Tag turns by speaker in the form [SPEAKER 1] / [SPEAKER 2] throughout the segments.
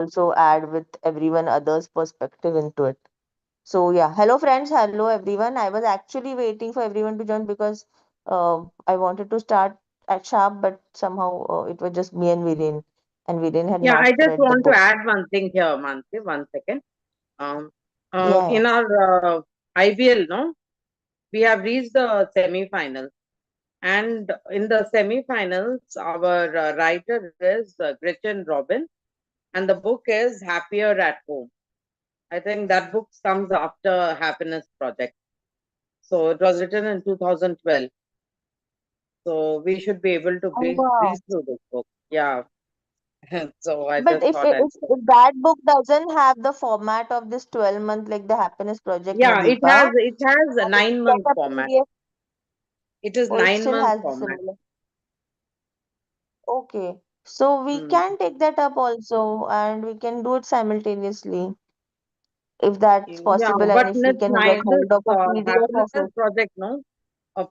[SPEAKER 1] also add with everyone others' perspective into it. So yeah, hello friends, hello everyone. I was actually waiting for everyone to join because I wanted to start at sharp, but somehow it was just me and Viren had
[SPEAKER 2] Yeah, I
[SPEAKER 1] not
[SPEAKER 2] just
[SPEAKER 1] read the
[SPEAKER 2] want to
[SPEAKER 1] book.
[SPEAKER 2] add one thing here, Mansi. One second. Um,
[SPEAKER 1] Yeah, yeah.
[SPEAKER 2] in our IBL, no, we have reached the semi-finals, and in the semi-finals, our writer is Gretchen Robin, and the book is Happier at Home. I think that book comes after Happiness Project. So it was written in 2012. So we should be able to
[SPEAKER 1] Oh
[SPEAKER 2] breeze
[SPEAKER 1] wow.
[SPEAKER 2] through this book. Yeah. So I
[SPEAKER 1] But
[SPEAKER 2] just
[SPEAKER 1] if,
[SPEAKER 2] thought
[SPEAKER 1] it-
[SPEAKER 2] I'll
[SPEAKER 1] if that book doesn't have the format of this 12 month like the Happiness Project
[SPEAKER 2] Yeah,
[SPEAKER 1] Nadeepa,
[SPEAKER 2] it has a
[SPEAKER 1] then we can
[SPEAKER 2] 9 month
[SPEAKER 1] get a
[SPEAKER 2] format.
[SPEAKER 1] PDF.
[SPEAKER 2] It is
[SPEAKER 1] Oh, it
[SPEAKER 2] nine
[SPEAKER 1] still
[SPEAKER 2] month
[SPEAKER 1] has the
[SPEAKER 2] format.
[SPEAKER 1] similar. Okay. So we
[SPEAKER 2] Mm.
[SPEAKER 1] can take that up also and we can do it simultaneously if that's
[SPEAKER 2] Yeah,
[SPEAKER 1] possible and
[SPEAKER 2] but
[SPEAKER 1] if we
[SPEAKER 2] it's
[SPEAKER 1] can get
[SPEAKER 2] nine, this
[SPEAKER 1] hold of a PDF
[SPEAKER 2] happiness
[SPEAKER 1] of it.
[SPEAKER 2] project, no,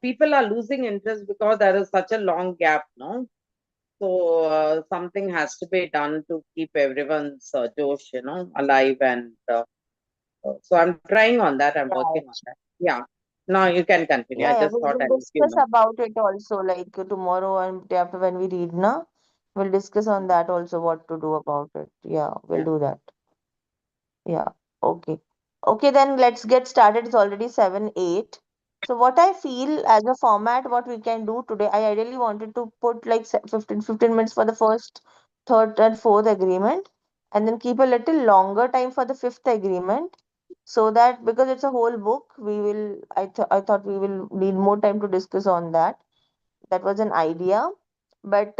[SPEAKER 2] people are losing interest because there is such a long gap, no. So something has to be done to keep everyone's Josh, alive, and so I'm trying on that. I'm working on
[SPEAKER 1] Right.
[SPEAKER 2] that. Yeah. Now you can continue. I
[SPEAKER 1] Yeah, yeah,
[SPEAKER 2] just
[SPEAKER 1] we
[SPEAKER 2] thought
[SPEAKER 1] will
[SPEAKER 2] I'll give
[SPEAKER 1] discuss
[SPEAKER 2] my.
[SPEAKER 1] about it also like tomorrow and day after when we read, na? We'll discuss on that also what to do about it. Yeah, we'll
[SPEAKER 2] Yeah.
[SPEAKER 1] do that. Yeah. Okay. Okay, then let's get started. It's already 7, 8. So what I feel as a format, what we can do today, I ideally wanted to put like 15 minutes for the first, third, and fourth agreement, and then keep a little longer time for the fifth agreement, so that because it's a whole book, I thought we will need more time to discuss on that. That was an idea, but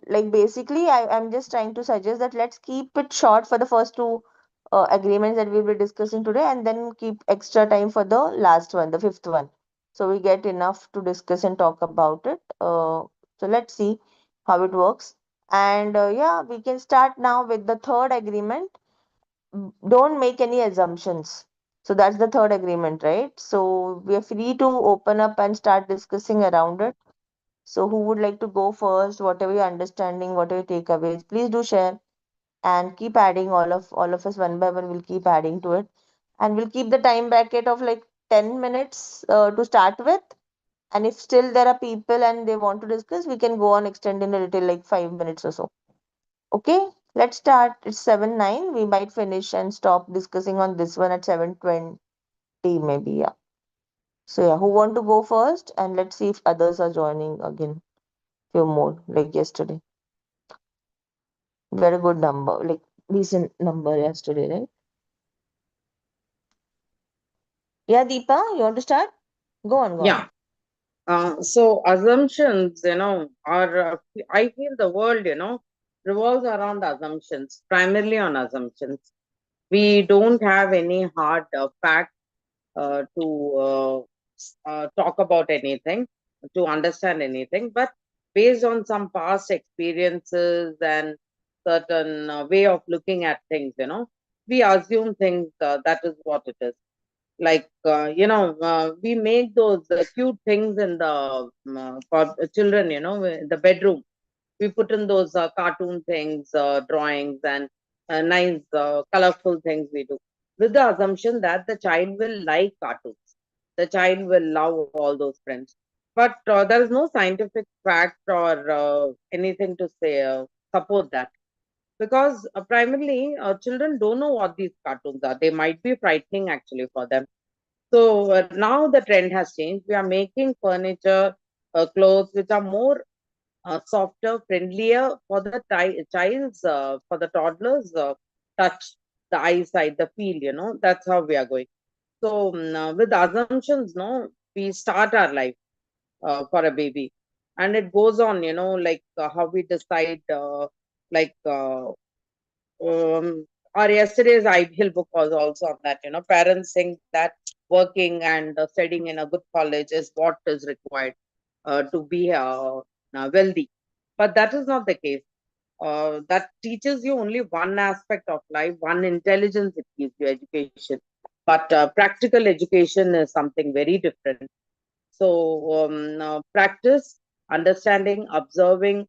[SPEAKER 1] like basically, I'm just trying to suggest that let's keep it short for the first two agreements that we'll be discussing today, and then keep extra time for the last one, the fifth one. So we get enough to discuss and talk about it. So let's see how it works. And yeah, we can start now with the third agreement. Don't make any assumptions. So that's the third agreement, right? So we are free to open up and start discussing around it. So who would like to go first? Whatever your understanding, whatever your takeaways, please do share and keep adding all of us one by one. We'll keep adding to it, and we'll keep the time bracket of like 10 minutes to start with. And if still there are people and they want to discuss, we can go on extending a little like 5 minutes or so. Okay, let's start. It's 7:09. We might finish and stop discussing on this one at 7:20 maybe. Yeah. So yeah, who want to go first? And let's see if others are joining again. Few more like yesterday. Very good number, like decent number yesterday, right? Yeah, Deepa, you want to start? Go on, go on.
[SPEAKER 2] Yeah. So assumptions, are I feel the world, revolves around assumptions, primarily on assumptions. We don't have any hard fact to talk about anything, to understand anything, but based on some past experiences and certain way of looking at things, we assume things that is what it is. Like, we make those cute things in the for children, the bedroom. We put in those cartoon things, drawings, and nice, colorful things we do, with the assumption that the child will like cartoons. The child will love all those friends. But there is no scientific fact or anything to say support that. Because primarily, children don't know what these cartoons are. They might be frightening actually for them. So now the trend has changed. We are making furniture, clothes which are more softer, friendlier for the child's, for the toddlers' touch, the eyesight, the feel. That's how we are going. So with assumptions, no, we start our life for a baby, and it goes on. Like how we decide, like. Our yesterday's ideal book was also on that. Parents think that working and studying in a good college is what is required to be wealthy, but that is not the case. That teaches you only one aspect of life, one intelligence it gives you, education. But practical education is something very different. So practice, understanding, observing,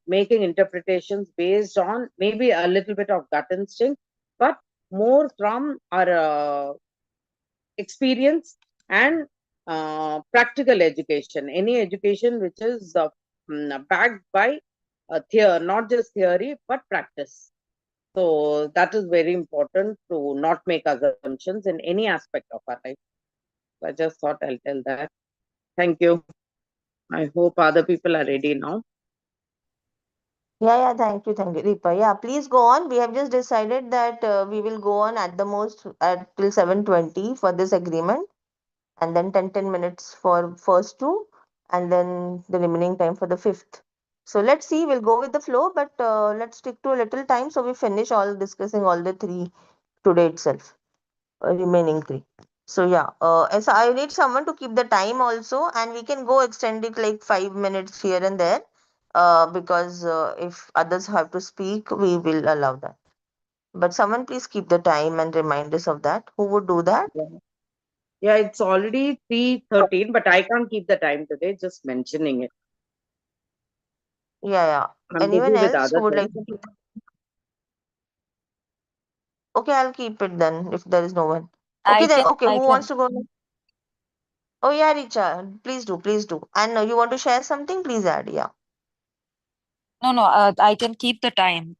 [SPEAKER 2] making interpretations based on maybe a little bit of gut instinct, but more from our experience and practical education. Any education which is backed by not just theory but practice. So that is very important to not make assumptions in any aspect of our life. So I just thought I'll tell that. Thank you. I hope other people are ready now.
[SPEAKER 1] Yeah, thank you, Deepa. Yeah, please go on. We have just decided that we will go on at the most at till 7:20 for this agreement, and then 10 minutes for first two, and then the remaining time for the fifth. So let's see, we'll go with the flow, but let's stick to a little time so we finish all discussing all the three today itself, remaining three. So yeah, and so I need someone to keep the time also, and we can go extend it like 5 minutes here and there, because if others have to speak, we will allow that. But someone please keep the time and remind us of that. Who would do that?
[SPEAKER 2] Yeah, yeah, it's already 3:13, but I can't keep the time today, just mentioning it.
[SPEAKER 1] Yeah.
[SPEAKER 2] I'm
[SPEAKER 1] Anyone
[SPEAKER 2] busy with
[SPEAKER 1] else who
[SPEAKER 2] other
[SPEAKER 1] would like
[SPEAKER 2] things.
[SPEAKER 1] to keep? Okay, I'll keep it then if there is no one. Okay,
[SPEAKER 3] I
[SPEAKER 1] then,
[SPEAKER 3] can,
[SPEAKER 1] okay,
[SPEAKER 3] I
[SPEAKER 1] who wants
[SPEAKER 3] can.
[SPEAKER 1] to go? Oh, yeah, Richa, please do, please do. And you want to share something? Please add. Yeah.
[SPEAKER 3] No, no, I can keep the time.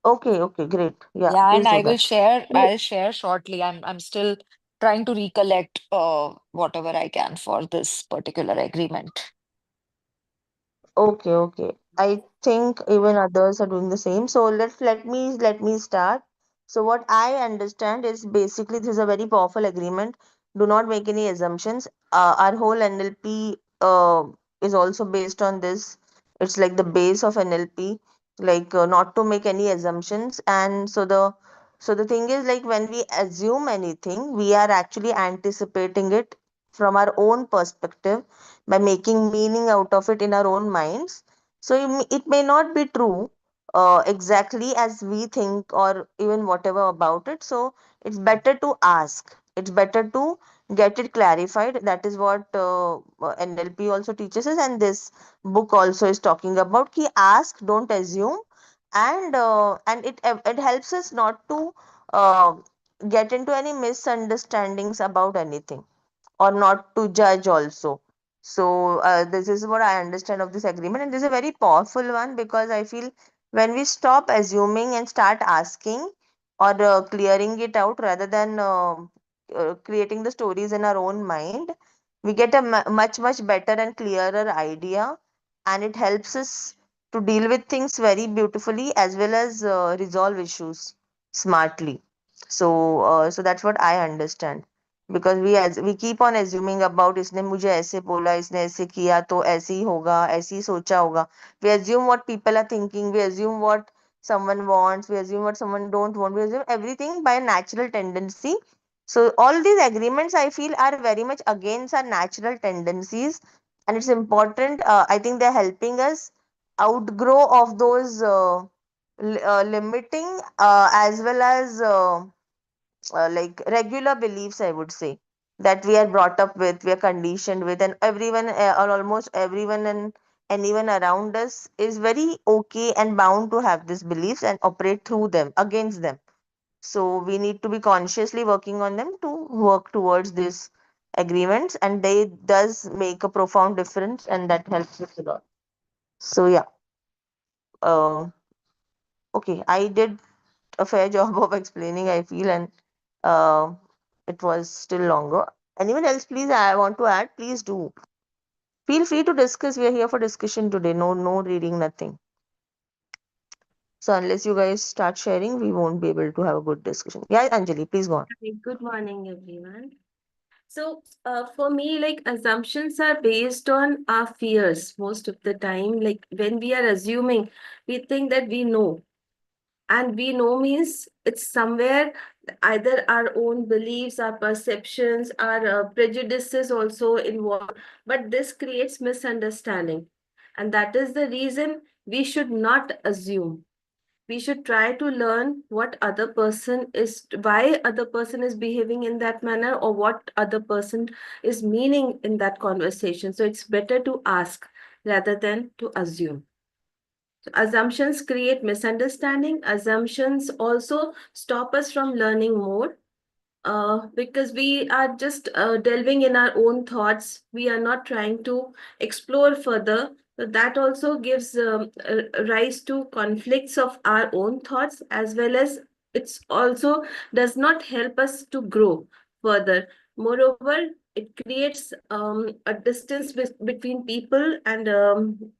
[SPEAKER 1] Okay, great. Yeah,
[SPEAKER 3] Yeah, and
[SPEAKER 1] please do
[SPEAKER 3] I will
[SPEAKER 1] that.
[SPEAKER 3] share, I'll share shortly. I'm still trying to recollect whatever I can for this particular agreement.
[SPEAKER 1] Okay. I think even others are doing the same. So let me start. So what I understand is basically this is a very powerful agreement. Do not make any assumptions. Our whole NLP is also based on this. It's like the base of NLP, like not to make any assumptions. And so the thing is like when we assume anything, we are actually anticipating it from our own perspective by making meaning out of it in our own minds. So it may not be true exactly as we think or even whatever about it. So it's better to ask. It's better to get it clarified. That is what NLP also teaches us, and this book also is talking about. Ki ask, don't assume, and it helps us not to uh, get into any misunderstandings about anything or not to judge also. So this is what I understand of this agreement, and this is a very powerful one because I feel when we stop assuming and start asking or clearing it out rather than creating the stories in our own mind, we get a much better and clearer idea, and it helps us to deal with things very beautifully as well as resolve issues smartly. So that's what I understand, because we keep on assuming about इसने मुझे ऐसे बोला, इसने ऐसे किया तो ऐसे ही होगा, ऐसे ही सोचा होगा. We assume what people are thinking, we assume what someone wants, we assume what someone don't want, we assume everything by natural tendency. So all these agreements I feel are very much against our natural tendencies, and it's important. I think they're helping us outgrow of those limiting as well as like regular beliefs, I would say, that we are brought up with, we are conditioned with, and everyone or almost everyone and anyone around us is very okay and bound to have these beliefs and operate through them against them. So we need to be consciously working on them to work towards these agreements, and they does make a profound difference, and that helps us a lot. So yeah, uh, okay, I did a fair job of explaining, I feel, and uh, it was still longer. Anyone else, please, I want to add, please do. Feel free to discuss. We are here for discussion today. No reading, nothing. So unless you guys start sharing, we won't be able to have a good discussion. Yeah, Anjali, please go on.
[SPEAKER 4] Hi, good morning, everyone. So, for me, like assumptions are based on our fears most of the time. Like when we are assuming, we think that we know, and we know means it's somewhere either our own beliefs, our perceptions, our prejudices also involved. But this creates misunderstanding, and that is the reason we should not assume. We should try to learn what other person is, why other person is behaving in that manner, or what other person is meaning in that conversation. So it's better to ask. rather than to assume. So assumptions create misunderstanding. Assumptions also stop us from learning more because we are just delving in our own thoughts. We are not trying to explore further. So that also gives rise to conflicts of our own thoughts, as well as it's also does not help us to grow further. Moreover, it creates a distance between people, and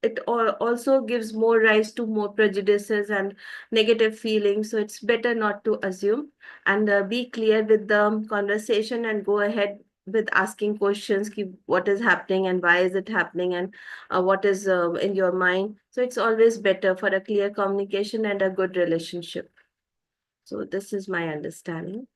[SPEAKER 4] it also gives more rise to more prejudices and negative feelings. So it's better not to assume, and be clear with the conversation and go ahead with asking questions. What is happening and why is it happening, and what is in your mind. So it's always better for a clear communication and a good relationship. So this is my understanding.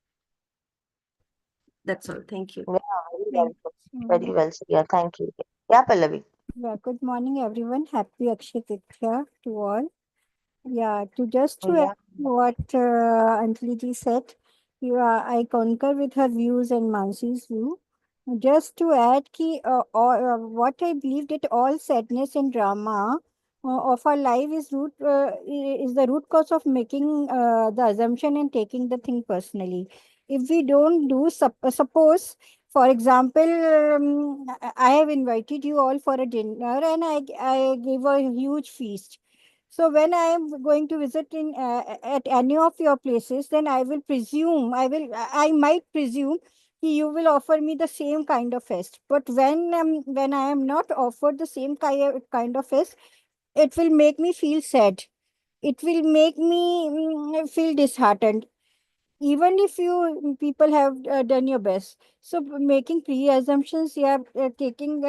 [SPEAKER 4] That's all. Thank you.
[SPEAKER 1] Yeah, very
[SPEAKER 5] Yeah.
[SPEAKER 1] well put. Very well said. Yeah, thank you. Yeah, Pallavi.
[SPEAKER 5] Yeah, good morning, everyone. Happy Akshay Tritiya to all. Yeah, to add
[SPEAKER 1] Yeah,
[SPEAKER 5] what Anjali ji said, I concur with her views and Mansi's view. Just to add, what I believe that all sadness and drama of our life is the root cause of making the assumption and taking the thing personally. If we don't do, suppose, for example, I have invited you all for a dinner and I gave a huge feast. So when I am going to visit in at any of your places, then I might presume you will offer me the same kind of fest. But when I am not offered the same kind of fest, it will make me feel sad. It will make me feel disheartened, even if you people have done your best. So making pre-assumptions, yeah, taking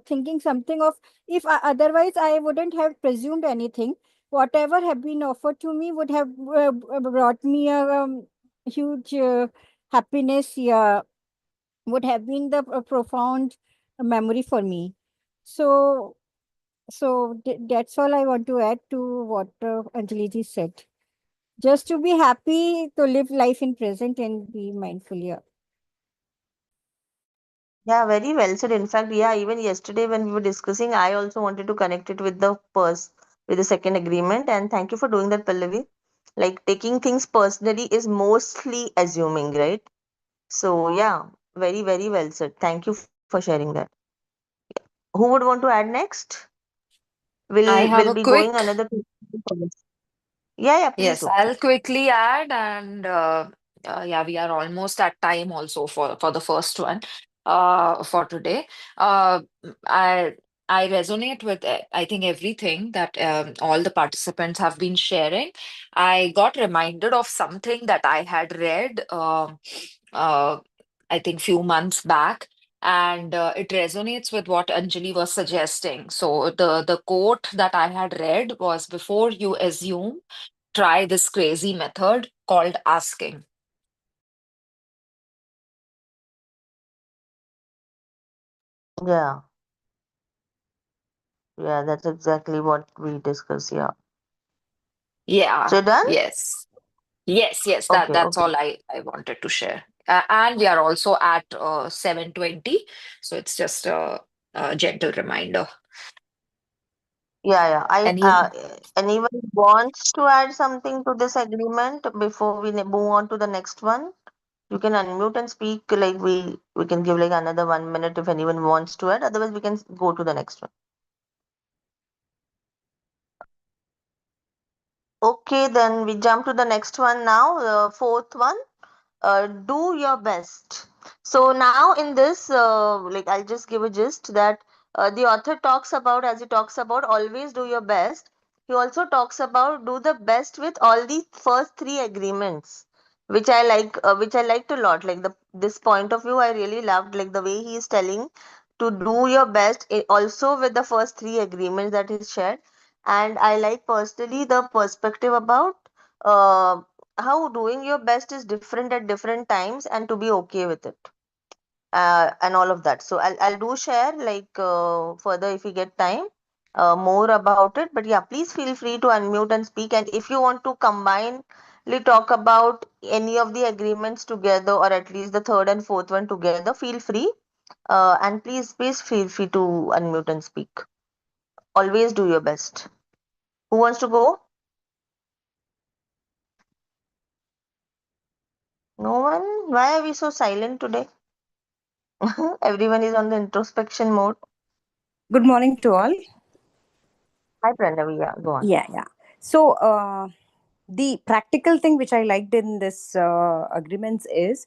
[SPEAKER 5] thinking something of, if otherwise I wouldn't have presumed anything. Whatever have been offered to me would have brought me a huge happiness, yeah, would have been the profound memory for me. So that's all I want to add to what Anjali ji said. Just to be happy, to live life in present and be mindful. Yeah.
[SPEAKER 1] yeah, very well said. In fact, yeah, even yesterday when we were discussing, I also wanted to connect it with with the second agreement. And thank you for doing that, Pallavi. Like taking things personally is mostly assuming, right? So yeah, very, very well said. Thank you for sharing that. Who would want to add next?
[SPEAKER 3] I
[SPEAKER 1] Will
[SPEAKER 3] have
[SPEAKER 1] be
[SPEAKER 3] a
[SPEAKER 1] going
[SPEAKER 3] quick.
[SPEAKER 1] another 2 minutes. Yeah, yeah, please
[SPEAKER 3] Yes,
[SPEAKER 1] do.
[SPEAKER 3] I'll quickly add, and yeah, we are almost at time also for the first one for today. Uh, I I resonate with I think everything that all the participants have been sharing. I got reminded of something that I had read uh, I think few months back. And it resonates with what Anjali was suggesting. So the quote that I had read was, "Before you assume, try this crazy method called asking."
[SPEAKER 1] Yeah, yeah, that's exactly what we discussed. Yeah. So
[SPEAKER 3] Yeah,
[SPEAKER 1] you're done?
[SPEAKER 3] yes. Yes, yes,
[SPEAKER 1] Okay,
[SPEAKER 3] that's
[SPEAKER 1] okay.
[SPEAKER 3] all I wanted to share. And we are also at 7:20, so it's just a gentle reminder.
[SPEAKER 1] Yeah, yeah.
[SPEAKER 3] Any
[SPEAKER 1] Anyone wants to add something to this agreement before we move on to the next one? You can unmute and speak. Like we can give like another 1 minute if anyone wants to add. Otherwise, we can go to the next one. Okay, then we jump to the next one now. The fourth one. Do your best. So now in this, like I'll just give a gist that the author talks about, as he talks about, always do your best. He also talks about do the best with all the first three agreements, which I liked a lot. Like this point of view, I really loved, like the way he is telling to do your best, also with the first three agreements that he shared. And I like personally the perspective about. Uh, how doing your best is different at different times and to be okay with it, and all of that. So I'll do share like further if we get time more about it, but yeah, please feel free to unmute and speak. And if you want to combine talk about any of the agreements together, or at least the third and fourth one together, feel free. And please feel free to unmute and speak. Always do your best. Who wants to go? No one? Why are we so silent today? Everyone is on the introspection mode.
[SPEAKER 6] Good morning to all.
[SPEAKER 1] Hi, Pranavi. Yeah, go on.
[SPEAKER 6] Yeah. So, the practical thing which I liked in this agreements is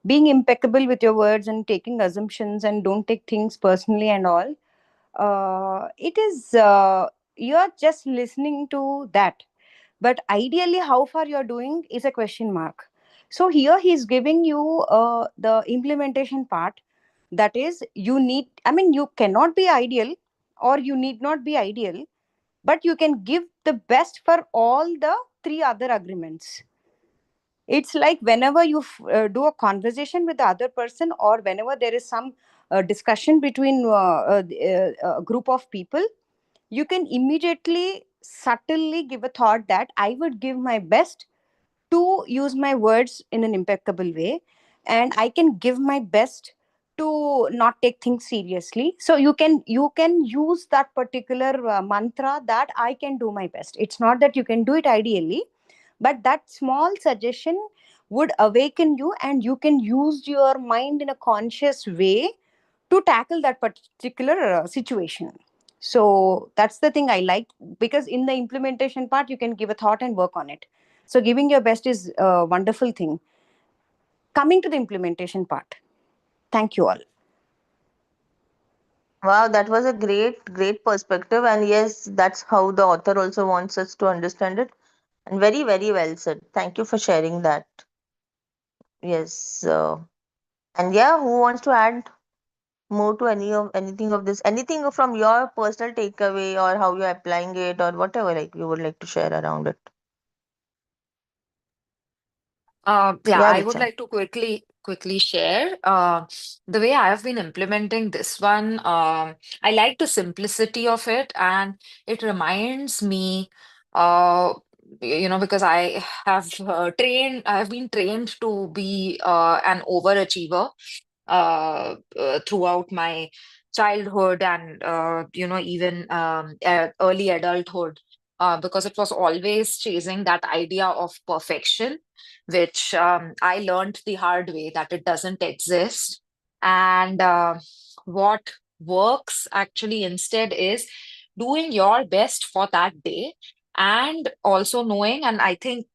[SPEAKER 6] being impeccable with your words and taking assumptions and don't take things personally and all. It is, you're just listening to that. But ideally, how far you're doing is a question mark. So, here he's giving you the implementation part. That is, you cannot be ideal or you need not be ideal, but you can give the best for all the three other agreements. It's like whenever you do a conversation with the other person, or whenever there is some discussion between a group of people, you can immediately subtly give a thought that I would give my best to use my words in an impeccable way, and I can give my best to not take things seriously. So you can use that particular mantra that I can do my best. It's not that you can do it ideally, but that small suggestion would awaken you, and you can use your mind in a conscious way to tackle that particular situation. So that's the thing I like, because in the implementation part you can give a thought and work on it. So giving your best is a wonderful thing. Coming to the implementation part, thank you all.
[SPEAKER 1] Wow, that was a great perspective. And yes, that's how the author also wants us to understand it. And very well said. Thank you for sharing that. Yes. And yeah, who wants to add more to anything of this? Anything from your personal takeaway or how you're applying it or whatever like you would like to share around it?
[SPEAKER 3] Yeah,
[SPEAKER 1] Yeah,
[SPEAKER 3] I would
[SPEAKER 1] Richa.
[SPEAKER 3] like to quickly share the way I have been implementing this one. I like the simplicity of it, and it reminds me, uh, because I have been trained to be an overachiever throughout my childhood and even early adulthood, because it was always chasing that idea of perfection, which I learned the hard way that it doesn't exist. And what works actually instead is doing your best for that day, and also knowing, and I think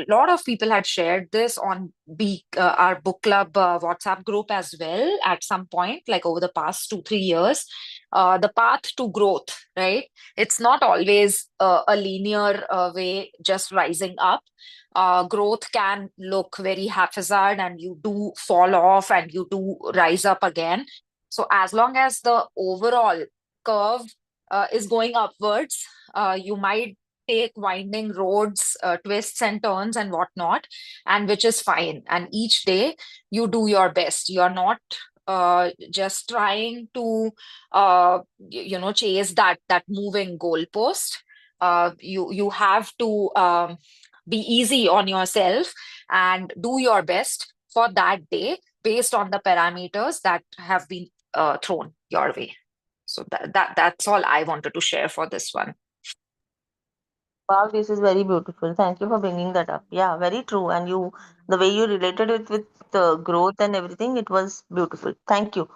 [SPEAKER 3] a lot of people had shared this on our book club WhatsApp group as well at some point, like over the past 2, 3 years. The path to growth, right? It's not always a linear way, just rising up. Growth can look very haphazard, and you do fall off and you do rise up again. So, as long as the overall curve is going upwards, you might take winding roads, twists and turns and whatnot, and which is fine. And each day you do your best. You're not just trying to chase that moving goalpost. You have to be easy on yourself and do your best for that day based on the parameters that have been thrown your way. So that's all I wanted to share for this one.
[SPEAKER 1] Wow, this is very beautiful. Thank you for bringing that up. Yeah, very true. And the way you related it with the growth and everything, it was beautiful. Thank you.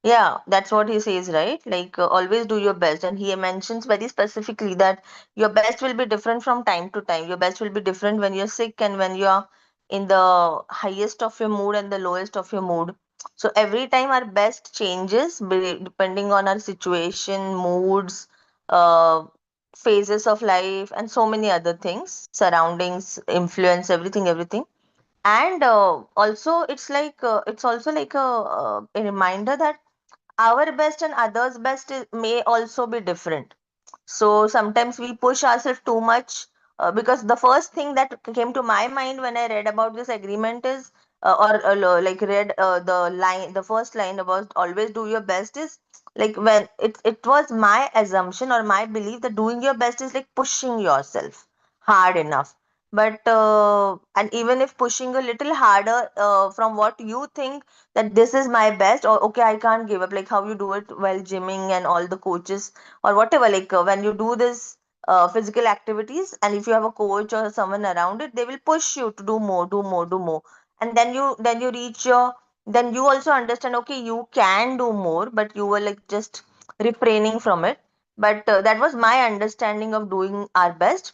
[SPEAKER 1] Yeah, that's what he says, right? Like, always do your best. And he mentions very specifically that your best will be different from time to time. Your best will be different when you're sick and when you're in the highest of your mood and the lowest of your mood. So every time our best changes depending on our situation, moods, uh, phases of life, and so many other things, surroundings, influence, everything. And also, it's also like a reminder that our best and others' best may also be different. So sometimes we push ourselves too much, because the first thing that came to my mind when I read about this agreement is, like read the first line about always do your best is like when it was my assumption or my belief that doing your best is like pushing yourself hard enough. but and even if pushing a little harder from what you think that this is my best, or okay, I can't give up, like how you do it while gymming and all the coaches or whatever, like when you do this physical activities, and if you have a coach or someone around it, they will push you to do more, do more, do more. And then you reach your, then you also understand, okay, you can do more, but you were like just refraining from it. But that was my understanding of doing our best.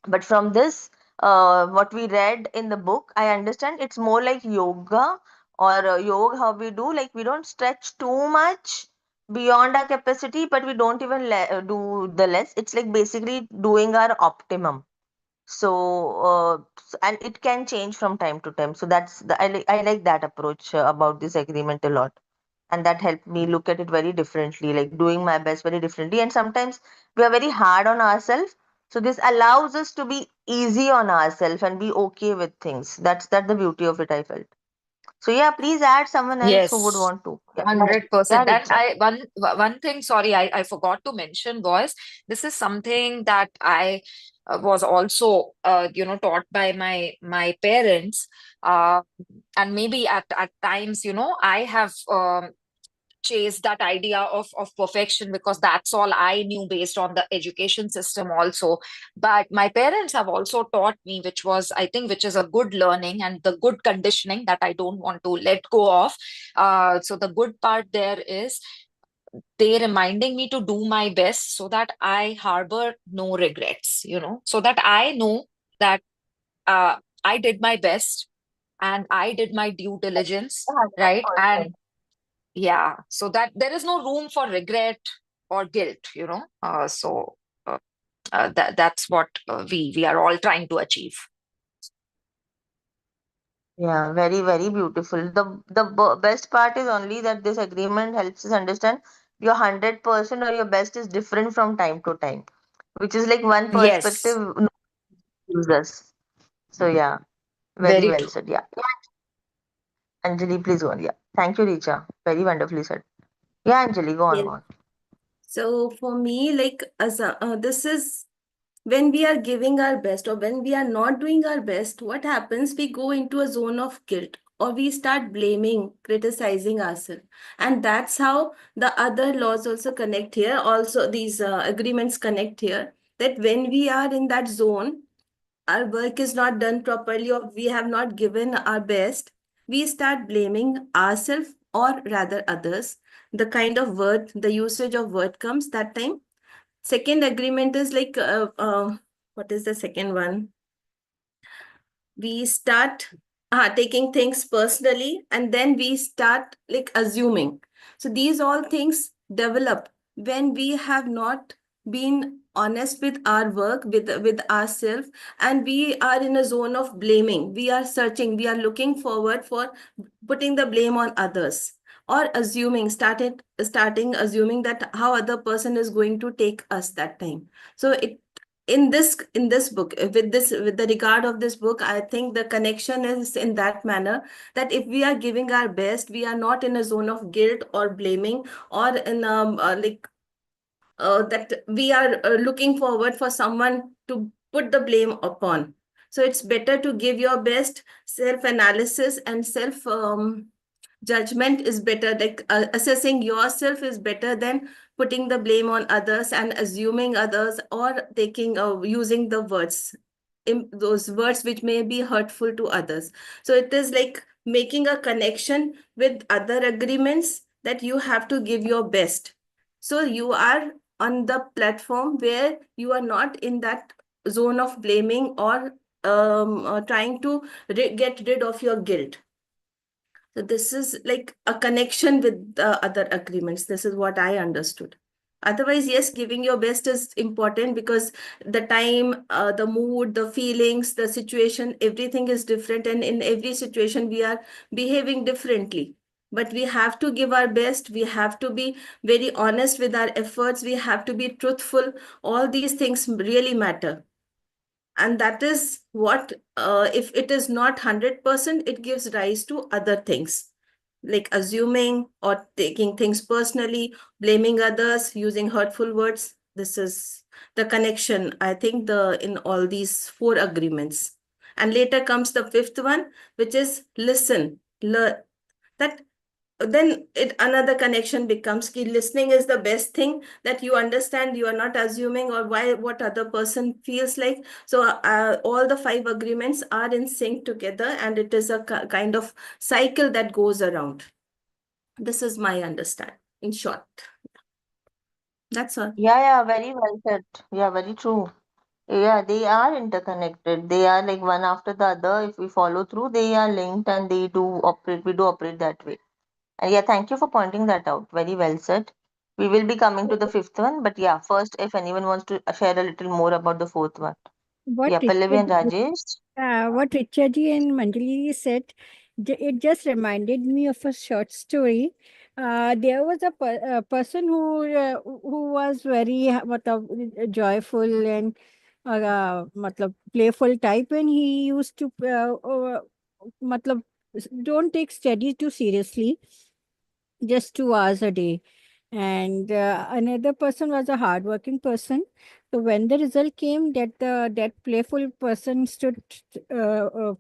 [SPEAKER 1] But from this, what we read in the book, I understand it's more like yoga, or yoga, how we do, like we don't stretch too much beyond our capacity, but we don't even do the less. It's like basically doing our optimum. So and it can change from time to time. So that's I like that approach about this agreement a lot, and that helped me look at it very differently, like doing my best very differently. And sometimes we are very hard on ourselves, so this allows us to be easy on ourselves and be okay with things. That's the beauty of it, I felt. So yeah, please add someone else who would
[SPEAKER 3] Yes.
[SPEAKER 1] want to. Yeah, yeah,
[SPEAKER 3] 100%. And
[SPEAKER 1] Richa.
[SPEAKER 3] one thing, sorry, I forgot to mention was this is something that I was also taught by my parents. Uh, and maybe at times, I have chase that idea of perfection because that's all I knew based on the education system also. But my parents have also taught me, which was, I think, which is a good learning and the good conditioning that I don't want to let go of. So the good part there is they reminding me to do my best so that I harbor no regrets, so that I know that I did my best and I did my due diligence, right? And
[SPEAKER 1] 100%.
[SPEAKER 3] yeah, so that there is no room for regret or guilt, so that's what we are all trying to achieve.
[SPEAKER 1] Yeah, very, very beautiful. The best part is only that this agreement helps us understand your 100% or your best is different from time to time, which is like one perspective
[SPEAKER 3] Yes,
[SPEAKER 1] no gives us. So yeah, very
[SPEAKER 3] very
[SPEAKER 1] well
[SPEAKER 3] true.
[SPEAKER 1] said. Yeah. Anjali, please go on. Yeah. Thank you, Richa. Very wonderfully said. Yeah, Anjali, go on,
[SPEAKER 4] Yes.
[SPEAKER 1] go on.
[SPEAKER 4] So for me, like this is when we are giving our best or when we are not doing our best, what happens? We go into a zone of guilt or we start blaming, criticizing ourselves. And that's how the other laws also connect here. Also, these agreements connect here. That when we are in that zone, our work is not done properly or we have not given our best, we start blaming ourselves or rather others. The kind of word, the usage of word comes that time. Second agreement is like, what is the second one? We start taking things personally and then we start like assuming. So these all things develop when we have not been honest with our work, with ourselves, and we are in a zone of blaming. We are searching, we are looking forward for putting the blame on others or assuming, starting assuming that how other person is going to take us that time. So it in this book, with the regard of this book, I think the connection is in that manner, that if we are giving our best, we are not in a zone of guilt or blaming, or in like that we are looking forward for someone to put the blame upon. So it's better to give your best. Self analysis and self judgment is better, like assessing yourself is better than putting the blame on others and assuming others, or taking using the words, those words which may be hurtful to others. So it is like making a connection with other agreements, that you have to give your best. So you are on the platform where you are not in that zone of blaming or trying to get rid of your guilt. So this is like a connection with the other agreements. This is what I understood. Otherwise, yes, giving your best is important because the time, the mood, the feelings, the situation, everything is different. And in every situation, we are behaving differently. But we have to give our best. We have to be very honest with our efforts. We have to be truthful. All these things really matter. And that is what, if it is not 100%, it gives rise to other things like assuming or taking things personally, blaming others, using hurtful words. This is the connection, I think, in all these four agreements. And later comes the fifth one, which is listen. That then another connection becomes key. Listening is the best thing, that you understand, you are not assuming or what other person feels like. So all the five agreements are in sync together, and it is a kind of cycle that goes around. This is my understanding in short. That's all.
[SPEAKER 1] Yeah, very well said. Yeah, very true. Yeah, they are interconnected. They are like one after the other. If we follow through, they are linked and they do operate, we do operate that way. And yeah, thank you for pointing that out. Very well said. We will be coming to the fifth one, but yeah, first, if anyone wants to share a little more about the fourth one.
[SPEAKER 5] What
[SPEAKER 1] Yeah, Pallavi and
[SPEAKER 5] Richard,
[SPEAKER 1] Rajesh.
[SPEAKER 5] what Richardji and Manjali said, it just reminded me of a short story. There was a person who was very joyful and playful type, and he used to matlab, don't take studies too seriously, just 2 hours a day. And another person was a hardworking person. So when the result came, that playful person stood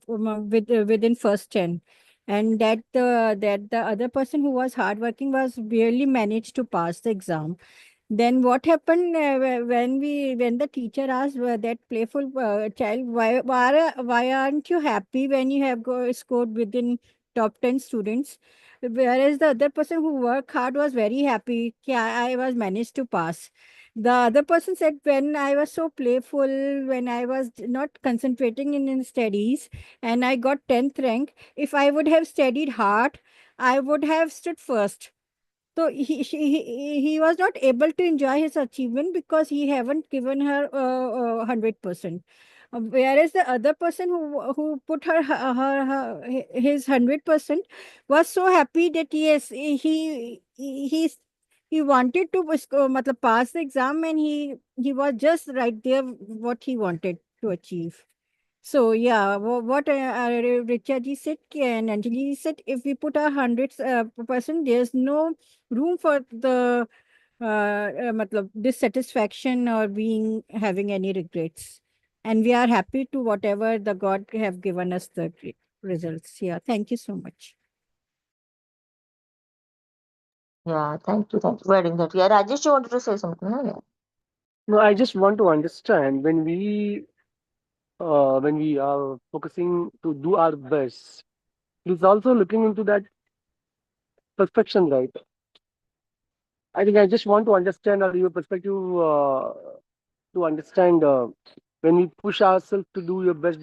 [SPEAKER 5] within first 10, and that the other person who was hardworking was barely managed to pass the exam. Then what happened when the teacher asked that playful child, why aren't you happy when you have scored within top 10 students? Whereas the other person who worked hard was very happy. Yeah, I was managed to pass. The other person said, when I was so playful, when I was not concentrating in studies, and I got 10th rank, if I would have studied hard, I would have stood first. So he was not able to enjoy his achievement because he haven't given her 100%. Whereas the other person who put his 100% was so happy that yes, he wanted to matlab, pass the exam, and he was just right there what he wanted to achieve. So yeah, what Richard ji said and Anjali said, if we put our 100%, there's no room for the matlab, dissatisfaction or being having any regrets, and we are happy to whatever the God have given us the results. Yeah, thank you so much.
[SPEAKER 1] Yeah, thank you for adding that. Yeah, Rajesh, you wanted to say something, no? Yeah.
[SPEAKER 7] No, I just want to understand when we are focusing to do our best, it is also looking into that perfection, right? I think I just want to understand your perspective to understand when we push ourselves to do your best.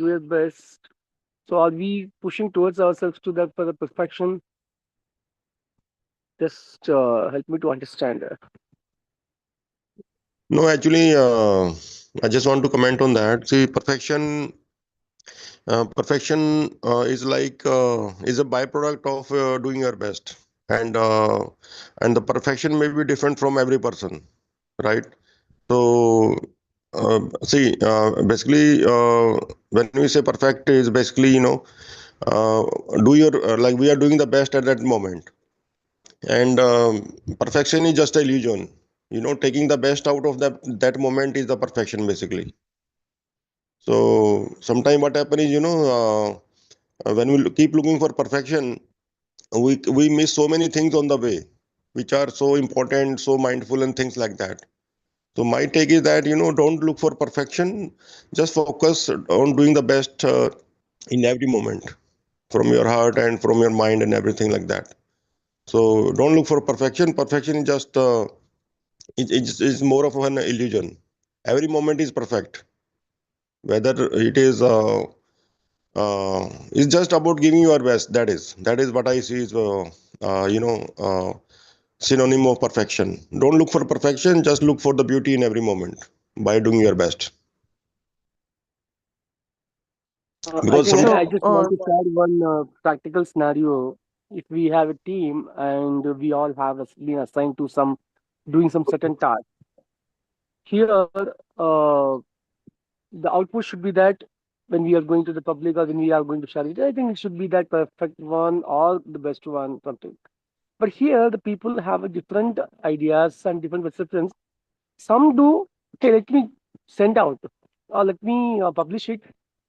[SPEAKER 7] So are we pushing towards ourselves to that for the perfection? Just help me to understand.
[SPEAKER 8] No, actually, I just want to comment on that. See, perfection is like is a byproduct of doing your best, and uh, and the perfection may be different from every person, right? So, see, basically, when we say perfect, is basically uh, do your like we are doing the best at that moment, and perfection is just a illusion. Taking the best out of that moment is the perfection basically. So sometime what happen is when we keep looking for perfection, we miss so many things on the way, which are so important, so mindful, and things like that. So my take is that don't look for perfection, just focus on doing the best in every moment, from your heart and from your mind and everything like that. So don't look for perfection. Perfection is just it's more of an illusion. Every moment is perfect, whether it is it's just about giving your best. That is what I see is synonym of perfection. Don't look for perfection, just look for the beauty in every moment by doing your best.
[SPEAKER 7] I
[SPEAKER 8] Because
[SPEAKER 7] think
[SPEAKER 8] some
[SPEAKER 7] I
[SPEAKER 1] So,
[SPEAKER 7] just want to add one practical scenario. If we have a team and we all have been assigned to doing some certain task, here the output should be that when we are going to the public or when we are going to share it, I think it should be that perfect one or the best one, something. But here the people have a different ideas and different perceptions. Some do okay, let me send out or let me publish it.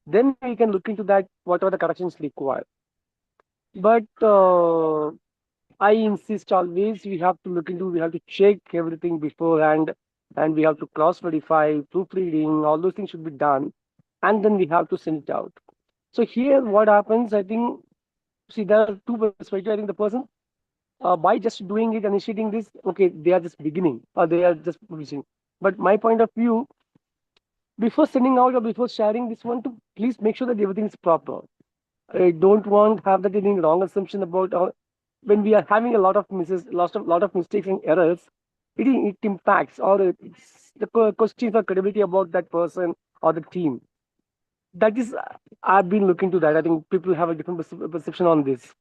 [SPEAKER 7] Then we can look into that, what are the corrections required. But I insist always we have to look into, we have to check everything beforehand, and we have to cross verify, proofreading, all those things should be done, and then we have to send it out. So here, what happens? I think, see, there are two perspectives. I think the person, by just doing it, initiating this, okay, they are just beginning or they are just publishing. But my point of view, before sending out or before sharing this one, to please make sure that everything is proper. I don't want have that any wrong assumption about when we are having a lot of lot of mistakes and errors. It impacts or it's the questions or credibility about that person or the team. That is, I've been looking to that. I think people have a different perception on this.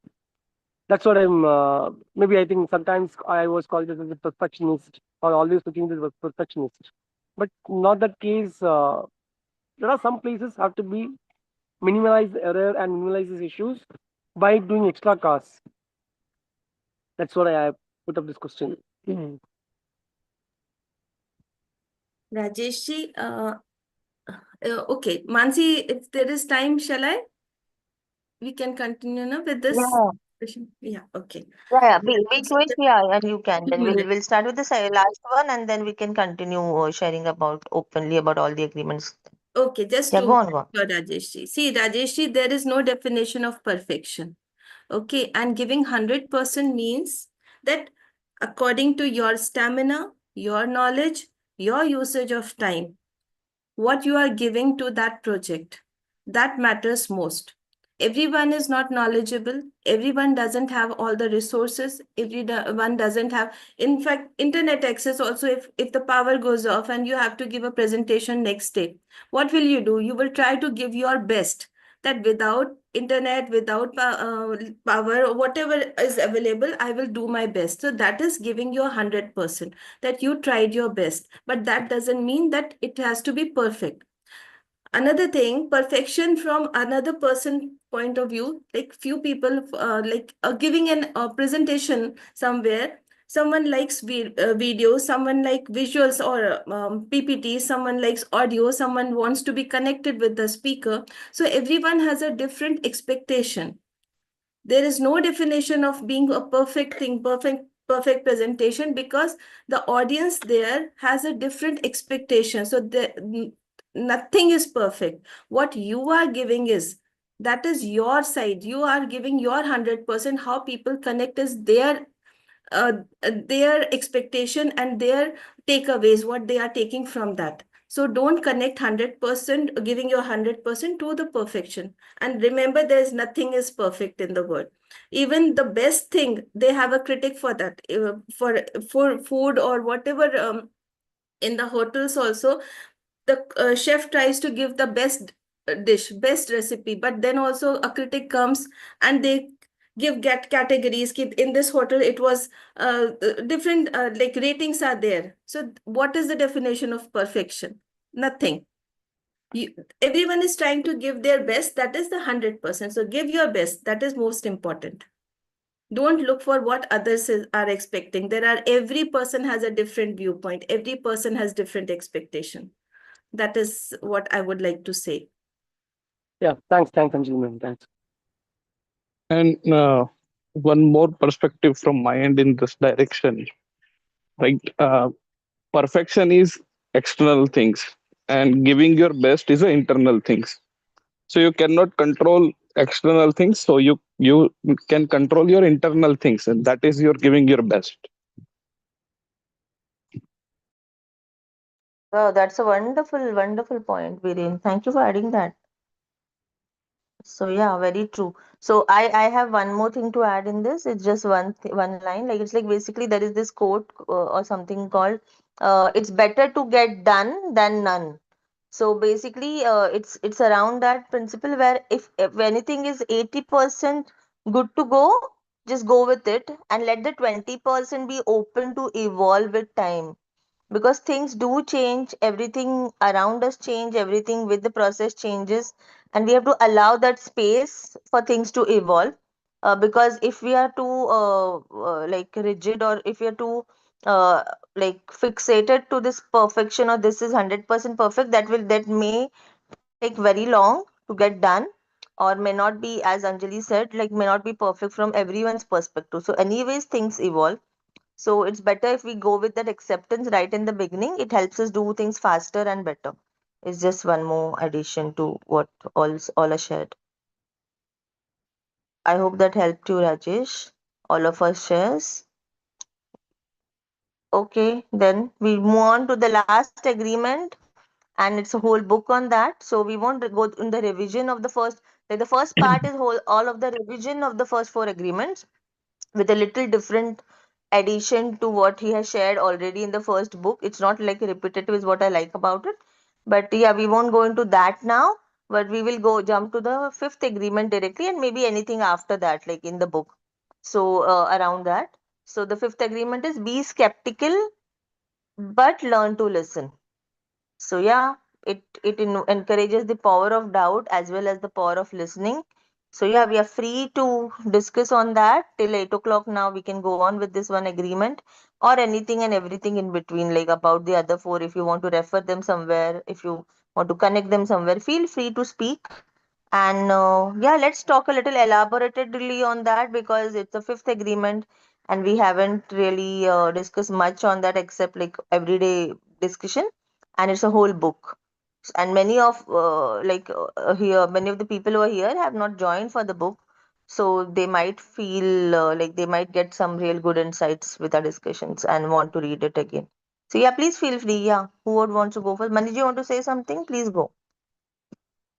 [SPEAKER 7] That's what I'm. Maybe I think sometimes I was called as a perfectionist or always looking as a perfectionist, but not that case. There are some places have to be minimize the error and minimize these issues by doing extra costs. That's what I put up this question.
[SPEAKER 4] Rajeshji, okay. Mansi, if there is time, shall I? We can continue now with this
[SPEAKER 1] Yeah,
[SPEAKER 4] question. Yeah, okay.
[SPEAKER 1] be quick, yeah, and you can. Then
[SPEAKER 4] 2 minutes.
[SPEAKER 1] we'll start with the last one, and then we can continue sharing about openly about all the agreements.
[SPEAKER 4] Okay, just
[SPEAKER 1] Yeah,
[SPEAKER 4] 2
[SPEAKER 1] go on,
[SPEAKER 4] minutes
[SPEAKER 1] go on.
[SPEAKER 4] for Rajeshji. See, Rajeshji, there is no definition of perfection. Okay, and giving 100% means that according to your stamina, your knowledge, your usage of time, what you are giving to that project, that matters most. Everyone is not knowledgeable. Everyone doesn't have all the resources. Everyone doesn't have, in fact, internet access also. If the power goes off and you have to give a presentation next day, what will you do? You will try to give your best, that without internet, without power, or whatever is available, I will do my best. So that is giving you 100%, that you tried your best. But that doesn't mean that it has to be perfect. Another thing, perfection from another person point of view, like few people giving an presentation somewhere, someone likes video, someone like visuals or PPT, someone likes audio, someone wants to be connected with the speaker. So everyone has a different expectation. There is no definition of being a perfect thing, perfect presentation, because the audience there has a different expectation. So nothing is perfect. What you are giving is, that is your side. You are giving your 100%. How people connect is their expectation and their takeaways, what they are taking from that. So don't connect 100%, giving your 100% to the perfection. And remember, there's nothing is perfect in the world. Even the best thing, they have a critic for that. For food or whatever, in the hotels also, the chef tries to give the best dish, best recipe, but then also a critic comes and they get categories. In this hotel, it was different, like ratings are there. So what is the definition of perfection? Nothing. Everyone is trying to give their best. That is the 100%. So give your best. That is most important. Don't look for what others are expecting. Every person has a different viewpoint. Every person has different expectation. That is what I would like to say.
[SPEAKER 7] Yeah, thanks, Anjali, ma'am. Thanks.
[SPEAKER 9] And one more perspective from my end in this direction, right? Perfection is external things, and giving your best is a internal things. So you cannot control external things, so you can control your internal things, and that is you're giving your best.
[SPEAKER 1] Wow, that's a wonderful, wonderful point, Viren. Thank you for adding that. So yeah, very true. So I have one more thing to add in this. It's just one line. Like it's like basically there is this quote or something called it's better to get done than none. So basically it's around that principle where if anything is 80% good to go, just go with it and let the 20% be open to evolve with time, because things do change, everything around us change, everything with the process changes, and we have to allow that space for things to evolve. Because if we are too like rigid, or if we are too uh, like fixated to this perfection or this is 100% perfect, that may take very long to get done, or may not be, as Anjali said, like may not be perfect from everyone's perspective. So anyways, things evolve. So it's better if we go with that acceptance right in the beginning. It helps us do things faster and better. It's just one more addition to what all are shared. I hope that helped you, Rajesh. All of us shares. Okay, then we move on to the last agreement, and it's a whole book on that. So we won't go in the revision of the first. Like the first part is whole all of the revision of the first four agreements with a little different addition to what he has shared already in the first book. It's not like repetitive, is what I like about it. But yeah, we won't go into that now. But we will go jump to the fifth agreement directly, and maybe anything after that, like in the book. So around that. So the fifth agreement is be skeptical but learn to listen. So yeah, it encourages the power of doubt as well as the power of listening. So yeah, we are free to discuss on that till 8 o'clock. Now we can go on with this one agreement or anything and everything in between, like about the other four. If you want to refer them somewhere, if you want to connect them somewhere, feel free to speak. And yeah, let's talk a little elaboratedly on that because it's a fifth agreement and we haven't really discussed much on that except like everyday discussion. And it's a whole book. And many of here, many of the people who are here have not joined for the book. So they might feel like they might get some real good insights with our discussions and want to read it again. So yeah, please feel free. Yeah, who would want to go first? Maniji, you want to say something? Please go.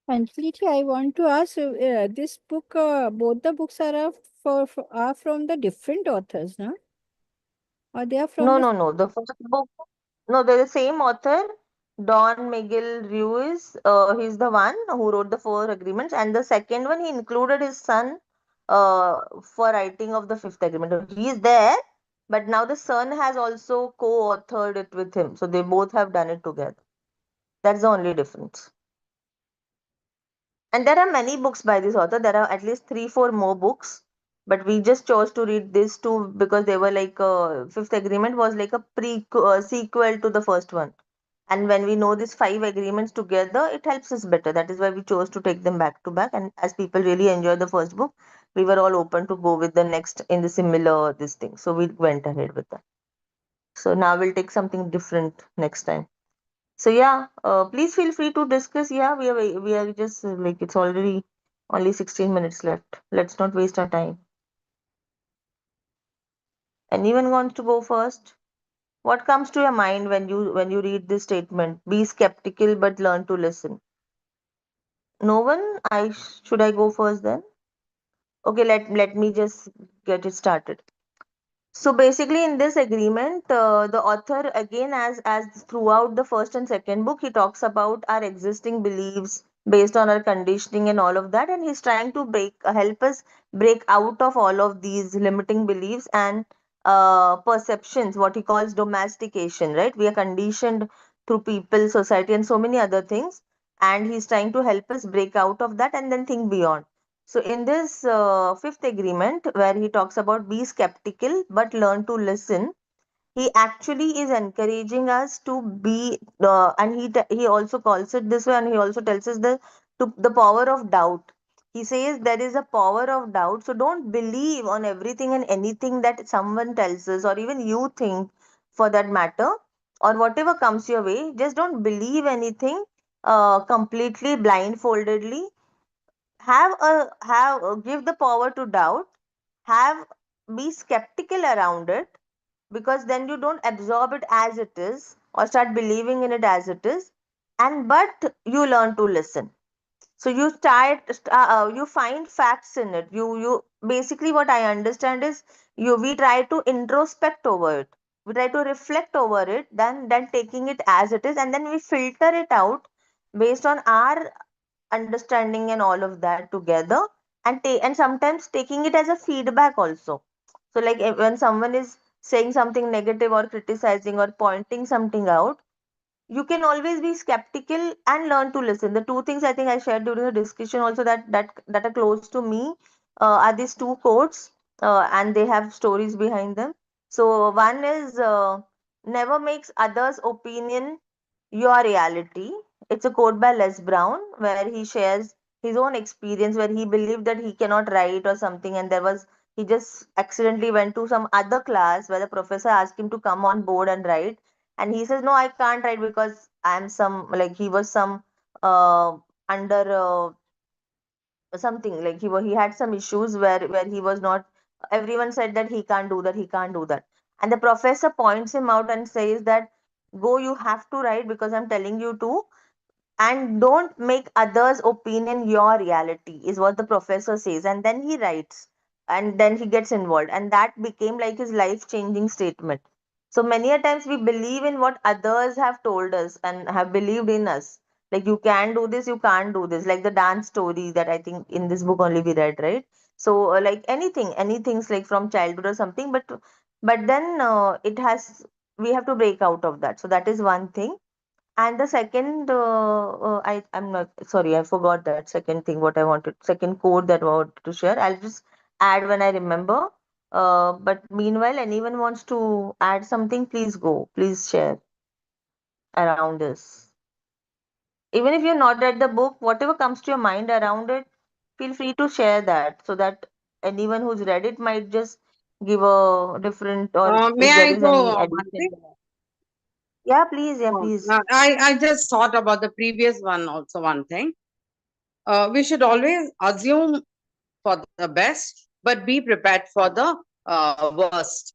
[SPEAKER 5] Anjali, I want to ask, this book, both the books are are from the different authors, no? Or they are from
[SPEAKER 1] No,
[SPEAKER 5] the
[SPEAKER 1] no, no. The first book, no, they're the same author, Don Miguel Ruiz. He's the one who wrote the four agreements, and the second one he included his son for writing of the fifth agreement. He is there, but now the son has also co-authored it with him, so they both have done it together. That's the only difference. And there are many books by this author. There are at least three, four more books, but we just chose to read these two because they were like Fifth Agreement was like a sequel to the first one. And when we know these five agreements together, it helps us better. That is why we chose to take them back to back. And as people really enjoyed the first book, we were all open to go with the next in the similar this thing. So we went ahead with that. So now we'll take something different next time. So yeah, please feel free to discuss. Yeah, we are just like it's already only 16 minutes left. Let's not waste our time. Anyone wants to go first? What comes to your mind when you read this statement? Be skeptical but learn to listen. No one? Should I go first then? Okay, let me just get it started. So basically, in this agreement, the author again, as throughout the first and second book, he talks about our existing beliefs based on our conditioning and all of that, and he's trying to help us break out of all of these limiting beliefs and perceptions, what he calls domestication. Right? We are conditioned through people, society, and so many other things, and he's trying to help us break out of that and then think beyond. So, in this fifth agreement, where he talks about be skeptical but learn to listen, he actually is encouraging us to be, and he also calls it this way, and he also tells us the power of doubt. He says there is a power of doubt, so don't believe on everything and anything that someone tells us, or even you think, for that matter, or whatever comes your way. Just don't believe anything completely blindfoldedly. Give the power to doubt, have be skeptical around it, because then you don't absorb it as it is or start believing in it as it is, and but you learn to listen. So you find facts in it. You basically, what I understand is, we try to introspect over it, we try to reflect over it, then taking it as it is, and then we filter it out based on our understanding and all of that together, and sometimes taking it as a feedback also. So like when someone is saying something negative or criticizing or pointing something out, you can always be skeptical and learn to listen. The two things I think I shared during the discussion also, that are close to me, are these two quotes, and they have stories behind them. So one is never makes others' opinion your reality. It's a quote by Les Brown where he shares his own experience where he believed that he cannot write or something, and he just accidentally went to some other class where the professor asked him to come on board and write, and he says, "No, I can't write because I'm some like he was some under something like he had some issues where he was not. Everyone said that he can't do that, he can't do that, and the professor points him out and says that go, you have to write because I'm telling you to, and don't make others opinion your reality is what the professor says, and then he writes and then he gets involved, and that became like his life changing statement. So many a times we believe in what others have told us and have believed in us, like you can do this, you can't do this, like the dance story that I think in this book only we read, right? So like anything's like from childhood or something, but then it has we have to break out of that. So that is one thing. And the second, I'm not sorry, I forgot that second thing. What I wanted, second code that I wanted to share. I'll just add when I remember. But meanwhile, anyone wants to add something, please go, please share around this. Even if you're not read the book, whatever comes to your mind around it, feel free to share that so that anyone who's read it might just give a different, or
[SPEAKER 2] May
[SPEAKER 1] if there
[SPEAKER 2] I
[SPEAKER 1] is any
[SPEAKER 2] go,
[SPEAKER 1] addition.
[SPEAKER 2] Mansi?
[SPEAKER 1] Yeah, please, yeah, please.
[SPEAKER 2] I just thought about the previous one also, one thing. We should always assume for the best, but be prepared for the worst.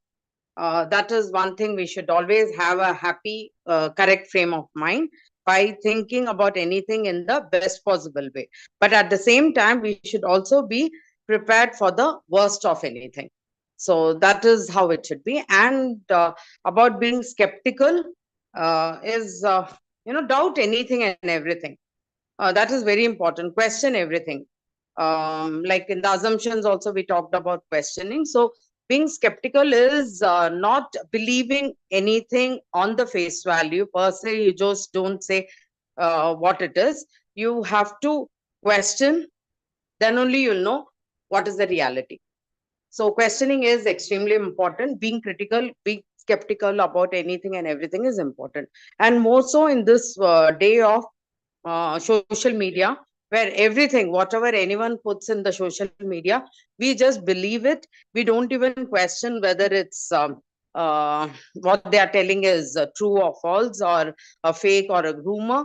[SPEAKER 2] That is one thing. We should always have a happy, correct frame of mind by thinking about anything in the best possible way. But at the same time, we should also be prepared for the worst of anything. So that is how it should be. And about being skeptical is, doubt anything and everything. That is very important. Question everything. Like in the assumptions also we talked about questioning. So being skeptical is not believing anything on the face value per se. You just don't say what it is. You have to question, then only you'll know what is the reality. So questioning is extremely important. Being critical, being skeptical about anything and everything is important, and more so in this day of social media, where everything, whatever anyone puts in the social media, we just believe it. We don't even question whether it's what they are telling is true or false, or a fake or a rumor.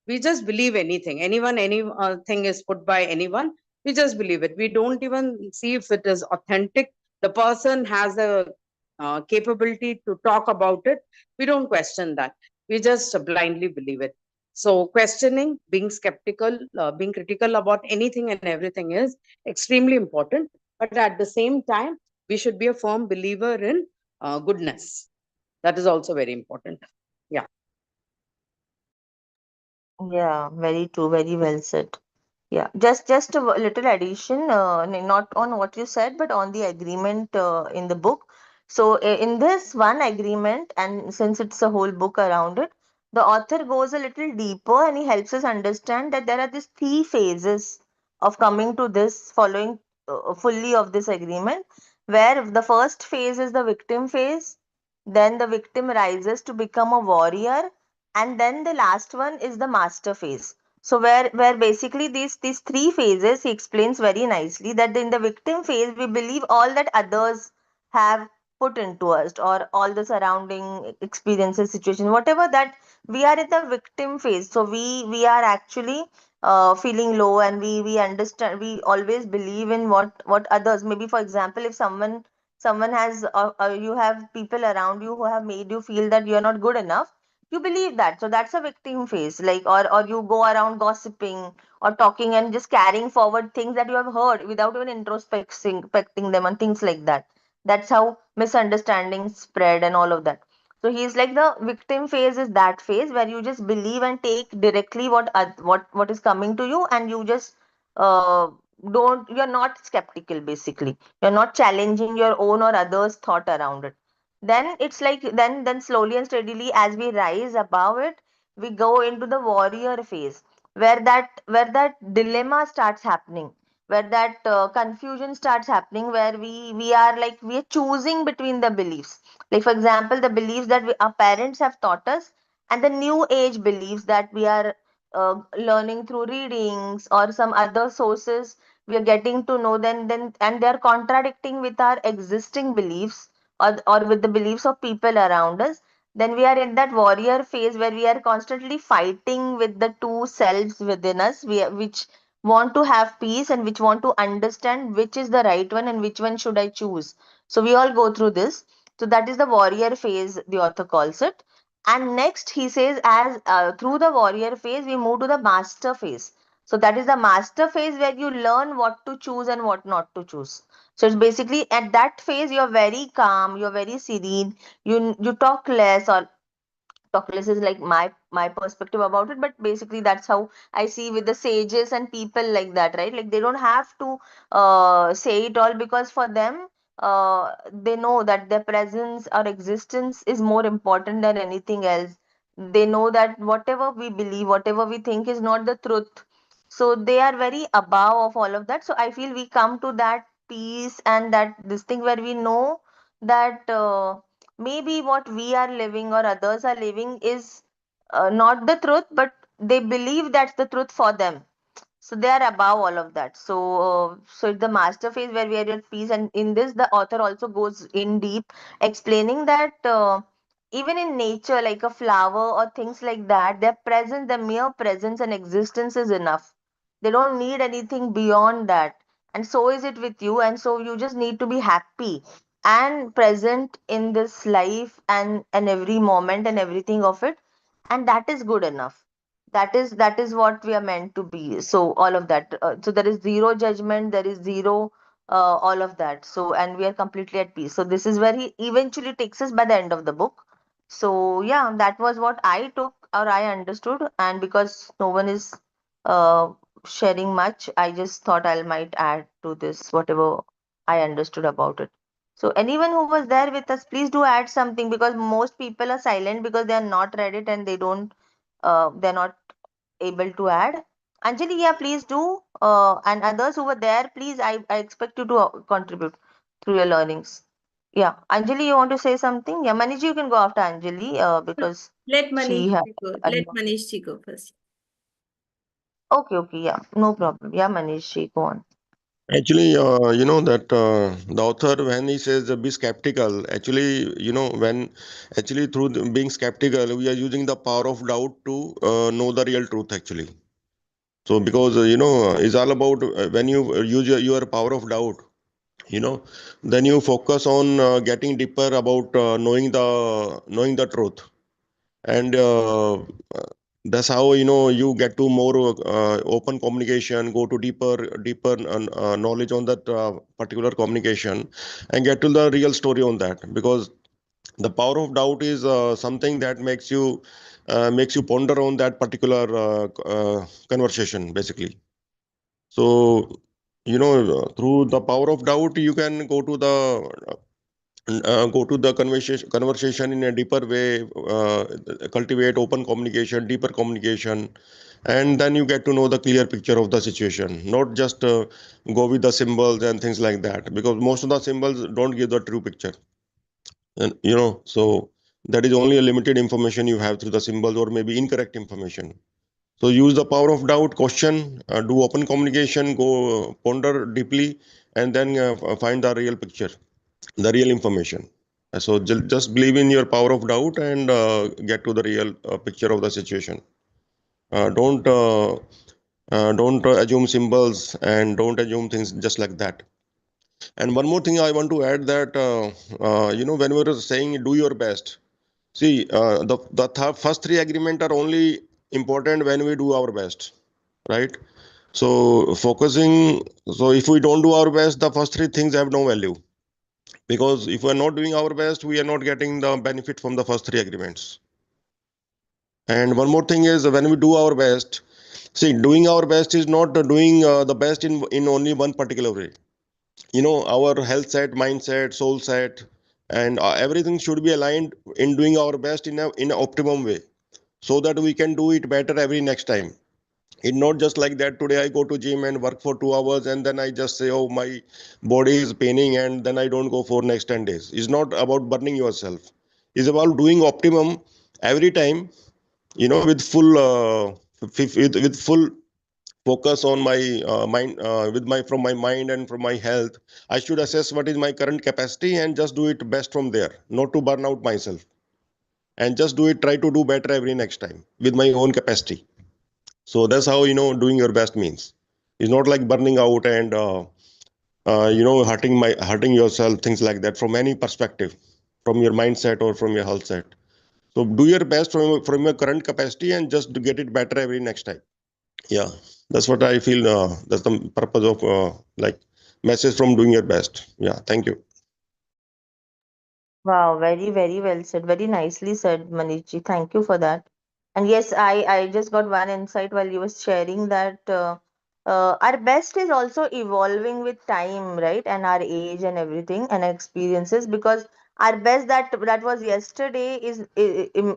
[SPEAKER 2] We just believe anything. Anything is put by anyone. We just believe it. We don't even see if it is authentic. The person has a capability to talk about it. We don't question that. We just blindly believe it. So questioning, being skeptical, being critical about anything and everything is extremely important. But at the same time, we should be a firm believer in goodness. That is also very important. Yeah.
[SPEAKER 1] Yeah, very true, very well said. Yeah, just a little addition, not on what you said, but on the agreement in the book. So in this one agreement, and since it's a whole book around it, the author goes a little deeper and he helps us understand that there are these three phases of coming to this, following fully of this agreement, where the first phase is the victim phase, then the victim rises to become a warrior, and then the last one is the master phase. So where basically these three phases he explains very nicely that in the victim phase we believe all that others have put into us, or all the surrounding experiences, situations, whatever, that we are in the victim phase. So we are actually feeling low, and we understand, we always believe in what others, maybe for example, if someone has you have people around you who have made you feel that you're not good enough, you believe that. So that's a victim phase, like, or you go around gossiping or talking and just carrying forward things that you have heard without even introspecting them and things like that. That's how misunderstandings spread and all of that. So he's like, the victim phase is that phase where you just believe and take directly what is coming to you, and you just uh, don't you're not skeptical, basically you're not challenging your own or others thought around it. Then it's like, then slowly and steadily as we rise above it, we go into the warrior phase, where that dilemma starts happening, where that confusion starts happening, where we are like we are choosing between the beliefs. Like for example, the beliefs that our parents have taught us, and the new age beliefs that we are learning through readings or some other sources. We are getting to know then and they are contradicting with our existing beliefs, or with the beliefs of people around us. Then we are in that warrior phase where we are constantly fighting with the two selves within us, which want to have peace and which want to understand which is the right one and which one should I choose. So we all go through this. So that is the warrior phase, the author calls it. And next he says, as through the warrior phase we move to the master phase. So that is the master phase where you learn what to choose and what not to choose. So it's basically at that phase you're very calm, you're very serene, you talk less, or talkless is like my perspective about it, but basically that's how I see with the sages and people like that, right? Like they don't have to say it all, because for them they know that their presence or existence is more important than anything else. They know that whatever we believe, whatever we think is not the truth. So they are very above of all of that. So I feel we come to that peace and that this thing where we know that maybe what we are living or others are living is not the truth, but they believe that's the truth for them. So they are above all of that. So it's the master phase where we are at peace, and in this the author also goes in deep, explaining that even in nature, like a flower or things like that, their presence, their mere presence and existence is enough. They don't need anything beyond that. And so is it with you. And so you just need to be happy and present in this life, and every moment and everything of it, and that is good enough. That is what we are meant to be. So all of that, so there is zero judgment, there is zero all of that. So and we are completely at peace. So this is where he eventually takes us by the end of the book. So yeah, that was what I took or I understood. And because no one is uh, sharing much, I just thought I might add to this whatever I understood about it. So anyone who was there with us, please do add something, because most people are silent because they are not read it and they're not able to add. Anjali, yeah, please do. And others who were there, please, I expect you to contribute through your learnings. Yeah, Anjali, you want to say something? Yeah, Manish, you can go after Anjali because
[SPEAKER 4] Let
[SPEAKER 1] she
[SPEAKER 4] Manish
[SPEAKER 1] had
[SPEAKER 4] go.
[SPEAKER 1] a
[SPEAKER 4] Let
[SPEAKER 1] lot.
[SPEAKER 4] Manish go first.
[SPEAKER 1] Okay, okay, yeah, no problem. Yeah, Manish, go on.
[SPEAKER 8] Actually, you know that the author, when he says be skeptical, actually, you know, when actually through being skeptical, we are using the power of doubt to know the real truth, actually. So, because, you know, it's all about when you use your power of doubt, you know, then you focus on getting deeper about knowing the truth. And that's how, you know, you get to more open communication, go to deeper knowledge on that particular communication, and get to the real story on that. Because the power of doubt is something that makes you ponder on that particular conversation, basically. So, you know, through the power of doubt, you can go to the conversation in a deeper way, cultivate open communication, deeper communication, and then you get to know the clear picture of the situation, not just go with the symbols and things like that, because most of the symbols don't give the true picture. And you know, so that is only a limited information you have through the symbols, or maybe incorrect information. So use the power of doubt, question, do open communication, go ponder deeply, and then find the real picture, the real information. So just believe in your power of doubt and get to the real picture of the situation. Don't assume symbols, and don't assume things just like that. And one more thing I want to add, that you know, when we were saying do your best, see, the first three agreement are only important when we do our best, right? So focusing, so if we don't do our best, the first three things have no value, because if we're not doing our best, we are not getting the benefit from the first three agreements. And one more thing is, when we do our best, see, doing our best is not doing the best in only one particular way. You know, our health set, mindset, soul set, and everything should be aligned in doing our best in a optimum way, so that we can do it better every next time. It's not just like that. Today I go to gym and work for 2 hours, and then I just say, oh, my body is paining, and then I don't go for next 10 days. It's not about burning yourself. It's about doing optimum every time, with full with full focus on my mind, with my from my mind and from my health. I should assess what is my current capacity and just do it best from there, not to burn out myself, and just do it, try to do better every next time with my own capacity. So that's how, doing your best means. It's not like burning out and hurting yourself, things like that, from any perspective, from your mindset or from your health set. So do your best from your current capacity and just to get it better every next time. Yeah, that's what I feel. That's the purpose of like message from doing your best. Yeah, thank you.
[SPEAKER 1] Wow, very, very well said. Very nicely said, Manishji. Thank you for that. And yes, I just got one insight while you were sharing that our best is also evolving with time, right? And our age and everything and our experiences, because our best that was yesterday is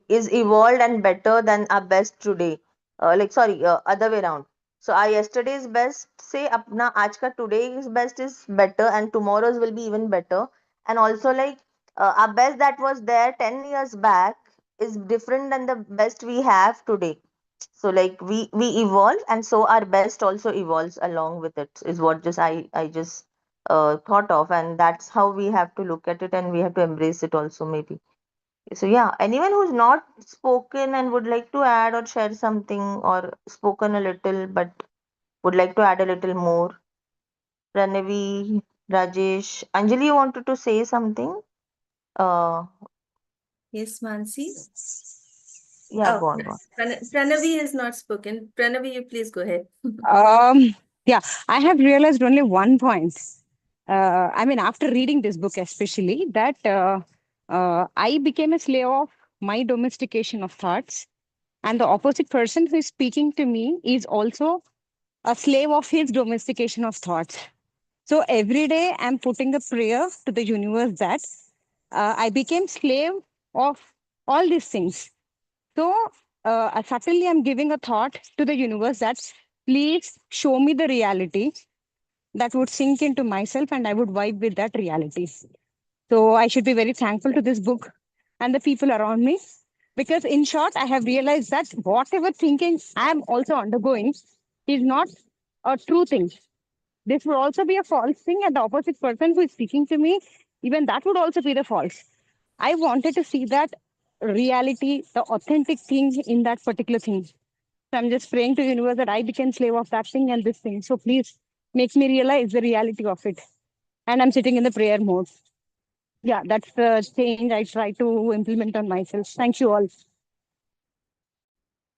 [SPEAKER 1] evolved and better than our best today. Like sorry, other way around. So our yesterday's best, say apna aaj ka today's best is better, and tomorrow's will be even better. And also like our best that was there 10 years back is different than the best we have today. So like we evolve, and so our best also evolves along with it, is what just I just thought of. And that's how we have to look at it, and we have to embrace it also, maybe. So yeah, anyone who's not spoken and would like to add or share something, or spoken a little but would like to add a little more. Pranavi, Rajesh, Anjali, you wanted to say something? uh
[SPEAKER 4] Yes, Mansi.
[SPEAKER 1] yeah,
[SPEAKER 4] Oh,
[SPEAKER 1] go on, go on.
[SPEAKER 4] Pranavi has not spoken. Pranavi, you please go ahead.
[SPEAKER 6] Yeah, I have realized only one point. I mean, after reading this book, especially that I became a slave of my domestication of thoughts, and the opposite person who is speaking to me is also a slave of his domestication of thoughts. So every day I'm putting a prayer to the universe that I became slave of all these things. So subtly I'm giving a thought to the universe that please show me the reality that would sink into myself and I would vibe with that reality. So I should be very thankful to this book and the people around me, because in short, I have realized that whatever thinking I am also undergoing is not a true thing. This would also be a false thing, and the opposite person who is speaking to me, even that would also be the false. I wanted to see that reality, the authentic thing in that particular thing. So I'm just praying to the universe that I became slave of that thing and this thing. So please make me realize the reality of it. And I'm sitting in the prayer mode. Yeah, that's the change I try to implement on myself. Thank you all.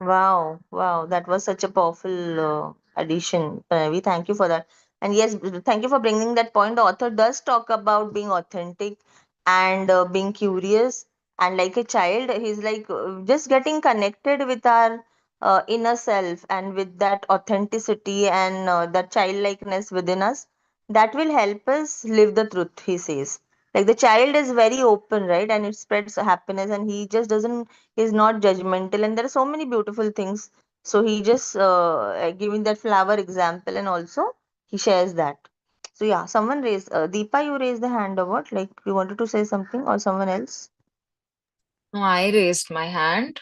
[SPEAKER 1] Wow, wow, that was such a powerful addition, Pranavi. Thank you for that. And yes, thank you for bringing that point. The author does talk about being authentic and being curious. And like a child, he's like just getting connected with our inner self, and with that authenticity and that childlikeness within us, that will help us live the truth, he says. Like the child is very open, right? And it spreads happiness, and he just doesn't, he's not judgmental, and there are so many beautiful things. So he just giving that flower example, and also he shares that. So yeah, someone raised, Deepa, you raised the hand, or what, like you wanted to say something, or someone else?
[SPEAKER 3] No, I raised my hand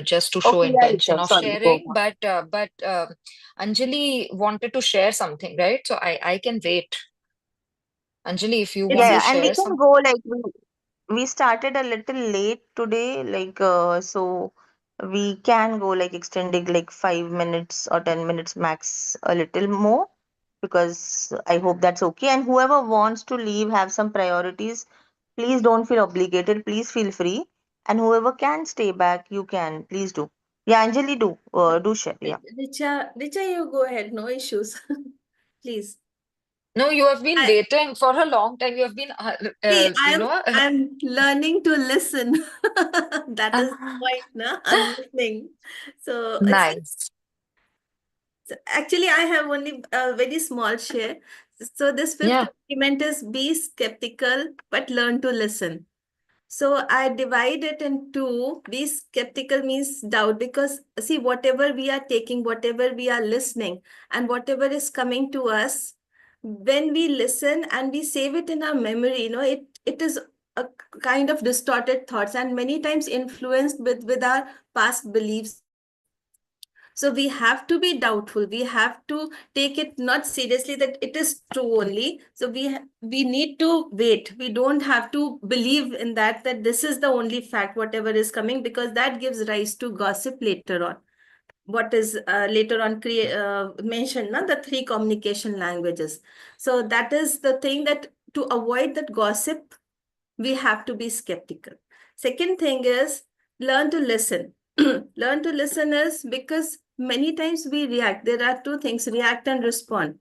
[SPEAKER 3] just to show
[SPEAKER 1] Okay, yeah,
[SPEAKER 3] intention
[SPEAKER 1] Rishabh,
[SPEAKER 3] of
[SPEAKER 1] sorry, go
[SPEAKER 3] sharing,
[SPEAKER 1] on.
[SPEAKER 3] but Anjali wanted to share something, right? So I can wait. Anjali, if you
[SPEAKER 1] Yeah,
[SPEAKER 3] want to
[SPEAKER 1] yeah, and we
[SPEAKER 3] share
[SPEAKER 1] can
[SPEAKER 3] some.
[SPEAKER 1] go like we started a little late today, like so we can go like extending like 5 minutes or 10 minutes max, a little more, because I hope that's okay. And whoever wants to leave, have some priorities, please don't feel obligated. Please feel free. And whoever can stay back, you can. Please do. Yeah, Anjali, do share. Yeah.
[SPEAKER 4] Richa, you go ahead. No issues. Please.
[SPEAKER 3] No, you have been
[SPEAKER 4] I,
[SPEAKER 3] waiting for a long time. You have been,
[SPEAKER 4] see,
[SPEAKER 3] you
[SPEAKER 4] I'm
[SPEAKER 3] know,
[SPEAKER 4] I'm learning to listen. That is the point, na? I'm listening. So it's
[SPEAKER 3] nice.
[SPEAKER 4] actually I have only a very small share. So this fifth
[SPEAKER 3] Yeah.
[SPEAKER 4] agreement is be skeptical but learn to listen. So I divide it in two. Be skeptical means doubt, because see, whatever we are taking, whatever we are listening, and whatever is coming to us, when we listen and we save it in our memory, it is a kind of distorted thoughts, and many times influenced with our past beliefs. So we have to be doubtful. We have to take it not seriously that it is true only. So we need to wait. We don't have to believe in that this is the only fact, whatever is coming, because that gives rise to gossip later on. What is later on mentioned, the three communication languages. So that is the thing, that to avoid that gossip, we have to be skeptical. Second thing is learn to listen. Learn to listen is because many times we react. There are two things, react and respond.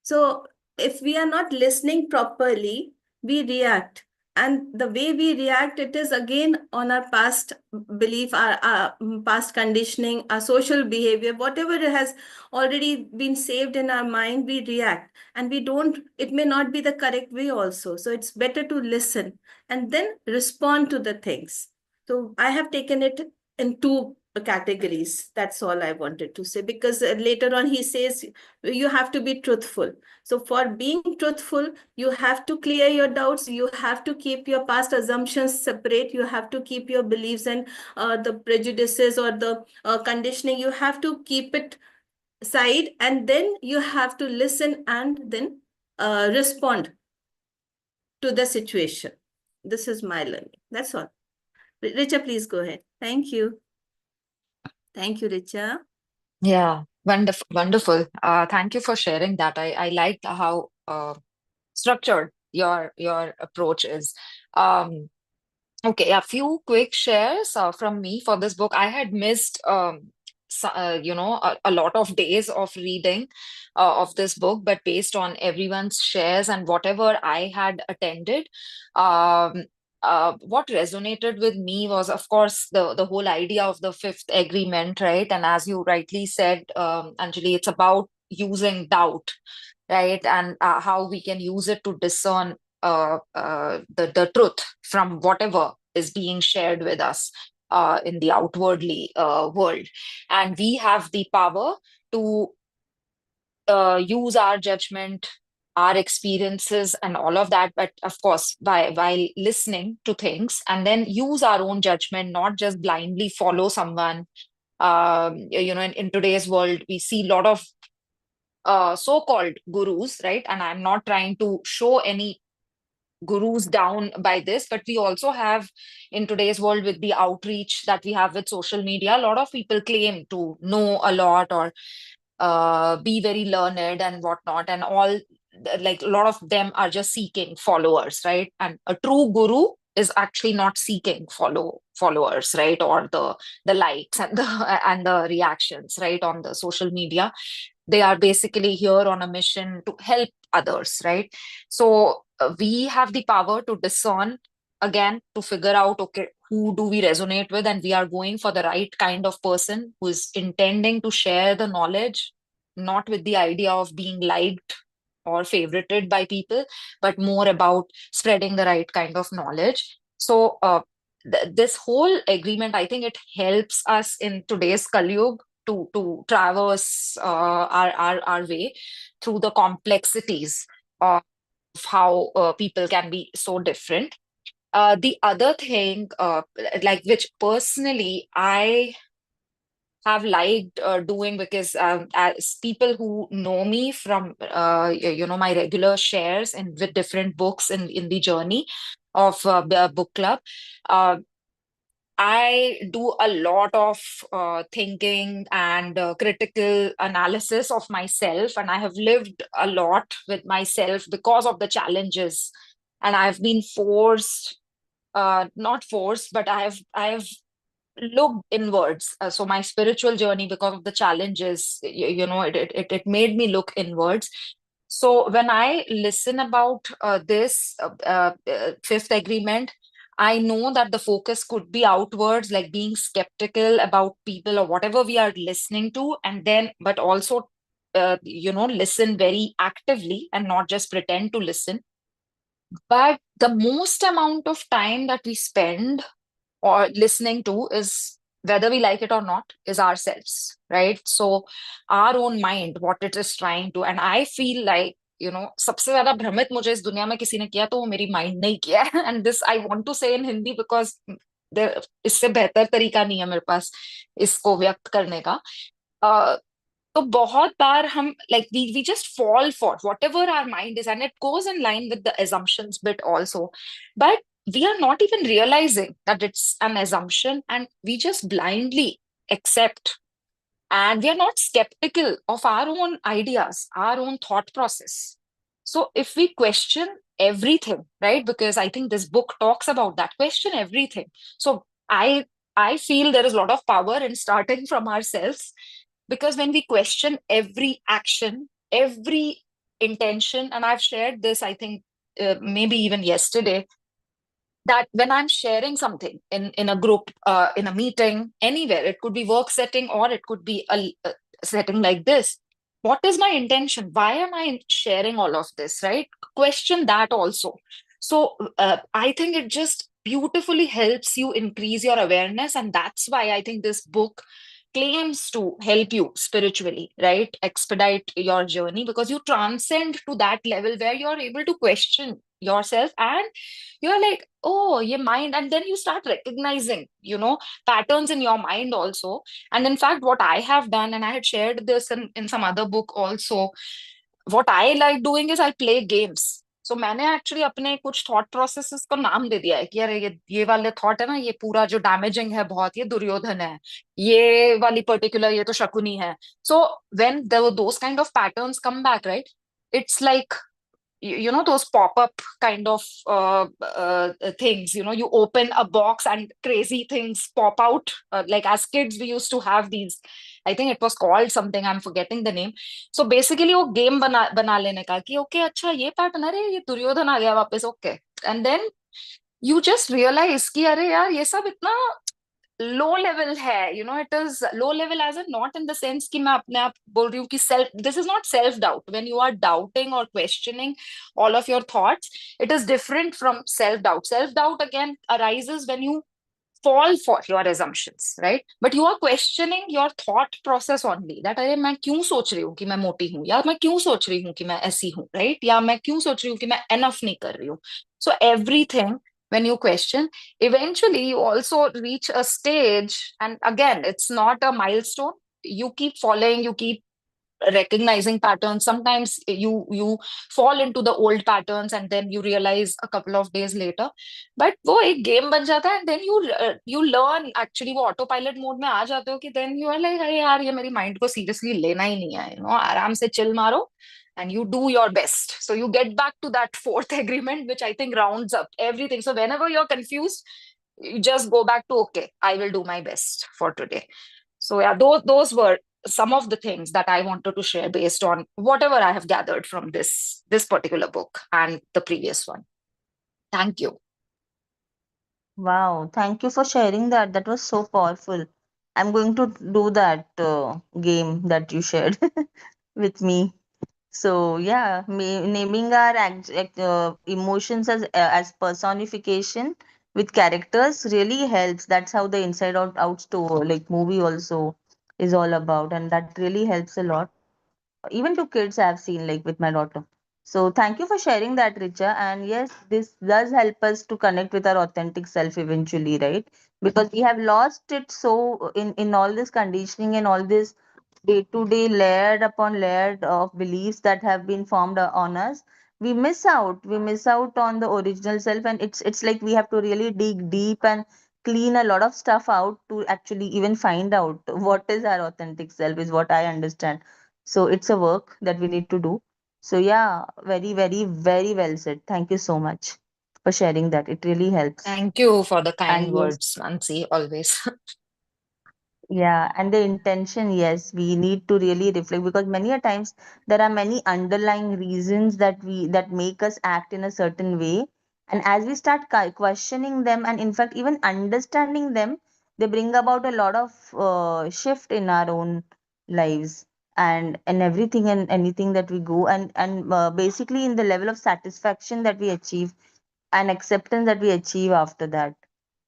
[SPEAKER 4] So if we are not listening properly, we react. And the way we react, it is again on our past belief, our past conditioning, our social behavior, whatever has already been saved in our mind, we react. And it may not be the correct way also. So it's better to listen and then respond to the things. So I have taken it in two categories. That's all I wanted to say, because later on he says you have to be truthful. So for being truthful, you have to clear your doubts. You have to keep your past assumptions separate. You have to keep your beliefs and the prejudices or the conditioning. You have to keep it side, and then you have to listen and then respond to the situation. This is my learning. That's all. Richa, please go ahead. Thank you. Thank you, Richa.
[SPEAKER 3] Yeah, wonderful, wonderful. Thank you for sharing that. I liked how structured your approach is. Okay, a few quick shares from me for this book. I had missed a lot of days of reading of this book, but based on everyone's shares and whatever I had attended, um, what resonated with me was, of course, the whole idea of the fifth agreement, right? And as you rightly said, Anjali, it's about using doubt, right? And how we can use it to discern the truth from whatever is being shared with us in the outwardly world. And we have the power to use our judgment, our experiences, and all of that. But of course, while listening to things, and then use our own judgment, not just blindly follow someone. In today's world, we see a lot of so-called gurus, right? And I'm not trying to show any gurus down by this, but we also have in today's world, with the outreach that we have with social media, a lot of people claim to know a lot or be very learned and whatnot, and all, like a lot of them are just seeking followers, right? And a true guru is actually not seeking followers, right? Or the likes and the and the reactions, right, on the social media. They are basically here on a mission to help others, right? So we have the power to discern, again, to figure out, okay, who do we resonate with, and we are going for the right kind of person who is intending to share the knowledge, not with the idea of being liked or favorited by people, but more about spreading the right kind of knowledge. So this whole agreement, I think it helps us in today's Kali Yuga to traverse our way through the complexities of how people can be so different. The other thing, like which personally I have liked doing, because as people who know me from my regular shares and with different books in the journey of book club, uh, I do a lot of thinking and critical analysis of myself, and I have lived a lot with myself because of the challenges, and I've been forced, not forced, but I have looked inwards. So my spiritual journey, because of the challenges, it made me look inwards. So when I listen about this fifth agreement, I know that the focus could be outwards, like being skeptical about people or whatever we are listening to, and then, but also, listen very actively and not just pretend to listen. But the most amount of time that we spend or listening to is, whether we like it or not, is ourselves, right? So our own mind, what it is trying to, and I feel like, सबसे ज्यादा भ्रमित मुझे इस दुनिया में किसी ने किया तो वो मेरी माइंड ने ही किया है, and this I want to say in Hindi because इससे बेहतर तरीका नहीं है मेरे पास इसको व्यक्त करने का। तो बहुत बार हम like we just fall for whatever our mind is, and it goes in line with the assumptions bit also, but we are not even realizing that it's an assumption, and we just blindly accept, and we are not skeptical of our own ideas, our own thought process. So if we question everything, right, because I think this book talks about that, question everything. So I feel there is a lot of power in starting from ourselves, because when we question every action, every intention, and I've shared this, I think maybe even yesterday, that when I'm sharing something in a group, in a meeting, anywhere, it could be work setting or it could be a setting like this. What is my intention? Why am I sharing all of this, right? Question that also. So I think it just beautifully helps you increase your awareness, and that's why I think this book claims to help you spiritually, right? Expedite your journey, because you transcend to that level where you're able to question yourself, and you're like, oh, your mind, and then you start recognizing, patterns in your mind also. And in fact, what I have done, and I had shared this in some other book also, what I like doing is I play games. So मैंने actually अपने कुछ thought processes को नाम दे दिया है कि अरे ये वाले थॉट है ना, ये पूरा जो डैमेजिंग है बहुत, ये दुर्योधन है, ये वाली पर्टिकुलर ये तो शकुनी है. So when those kind of patterns come back, right, it's like those pop-up kind of things, you open a box and crazy things pop out, like as kids we used to have these, I think it was called something, I'm forgetting the name. So basically वो game बना लेने का कि okay अच्छा ये pattern, अरे ये दुर्योधन आ गया वापस, okay, and then you just realize कि अरे यार ये सब इतना लो लेवल है, it is low level as a not in the sense कि मैं अपने आप बोल रही हूँ कि self, this is not self doubt when you are doubting और questioning all of your thoughts. It is different from self doubt. Self doubt again arises when you fall for your assumptions, right? But you are questioning your thought process only, that अरे मैं क्यों सोच रही हूँ कि मैं मोटी हूँ, या मैं क्यों सोच रही हूँ कि मैं ऐसी हूँ, right? या मैं क्यों सोच रही हूँ कि मैं enough नहीं कर रही हूँ. So everything, when you question, eventually you also reach a stage, and again it's not a milestone, you keep falling, you keep recognizing patterns. Sometimes you fall into the old patterns and then you realize a couple of days later, but वो एक game बन जाता है, and then you learn, actually वो autopilot mode में आ जाते हो कि then you are like अरे यार ये मेरी mind को seriously लेना ही नहीं है, आराम से chill मारो and you do your best. So you get back to that fourth agreement, which I think rounds up everything. So whenever you're confused, you just go back to, okay, I will do my best for today. So yeah, those were some of the things that I wanted to share based on whatever I have gathered from this particular book and the previous one. Thank you.
[SPEAKER 1] Wow, thank you for sharing that. That was so powerful. I'm going to do that game that you shared with me. So yeah, naming our emotions as personification with characters really helps. That's how the Inside Out story, like movie, also is all about, and that really helps a lot. Even to kids I've seen, like with my daughter. So thank you for sharing that, Richa. And yes, this does help us to connect with our authentic self eventually, right? Because we have lost it so in all this conditioning and all this day to day layered upon layered of beliefs that have been formed on us. We miss out on the original self, and it's like we have to really dig deep and clean a lot of stuff out to actually even find out what is our authentic self, is what I understand. So it's a work that we need to do. So yeah, very, very, very well said. Thank you so much for sharing that. It really helps.
[SPEAKER 3] Thank you for the kind
[SPEAKER 1] And yes,
[SPEAKER 3] words, Nancy, always.
[SPEAKER 1] yeah, and the intention, yes, we need to really reflect, because many a times there are many underlying reasons that make us act in a certain way. And as we start questioning them, and in fact even understanding them, they bring about a lot of shift in our own lives. and everything and anything that we go, and basically in the level of satisfaction that we achieve and acceptance that we achieve after that.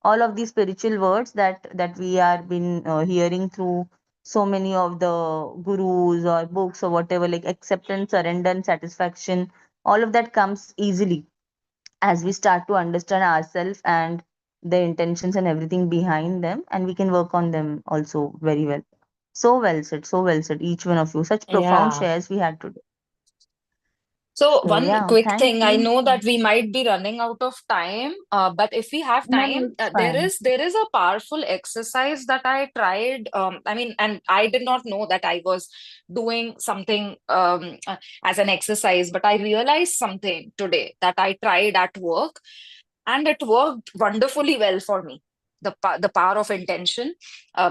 [SPEAKER 1] All of these spiritual words that we are been hearing through so many of the gurus or books or whatever, like acceptance, surrender, and satisfaction, all of that comes easily as we start to understand ourselves and the intentions and everything behind them, and we can work on them also very well. So well said, each one of you. Such profound
[SPEAKER 3] Yeah.
[SPEAKER 1] shares we had today.
[SPEAKER 3] So
[SPEAKER 1] So
[SPEAKER 3] one
[SPEAKER 1] yeah,
[SPEAKER 3] quick
[SPEAKER 1] thank
[SPEAKER 3] thing, I
[SPEAKER 1] you.
[SPEAKER 3] know that we might be running out of time, but if we have
[SPEAKER 1] No, no,
[SPEAKER 3] time,
[SPEAKER 1] it's
[SPEAKER 3] there
[SPEAKER 1] fine.
[SPEAKER 3] is a powerful exercise that I tried. I mean, and I did not know that I was doing something as an exercise, but I realized something today that I tried at work, and it worked wonderfully well for me. The power of intention,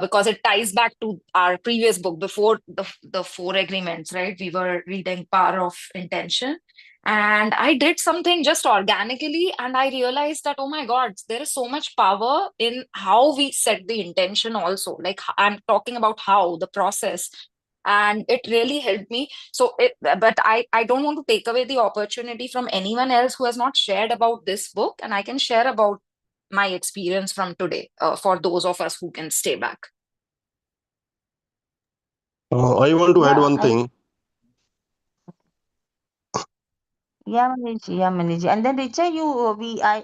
[SPEAKER 3] because it ties back to our previous book before the four agreements, right? We were reading power of intention, and I did something just organically, and I realized that, oh my god, there is so much power in how we set the intention also. Like, I'm talking about how the process, and it really helped me. But I don't want to take away the opportunity from anyone else who has not shared about this book, and I can share about my experience from today, for those of us who can stay back.
[SPEAKER 8] I want to add
[SPEAKER 1] Yeah,
[SPEAKER 8] one thing.
[SPEAKER 1] Yeah, Maniji. And then Richa,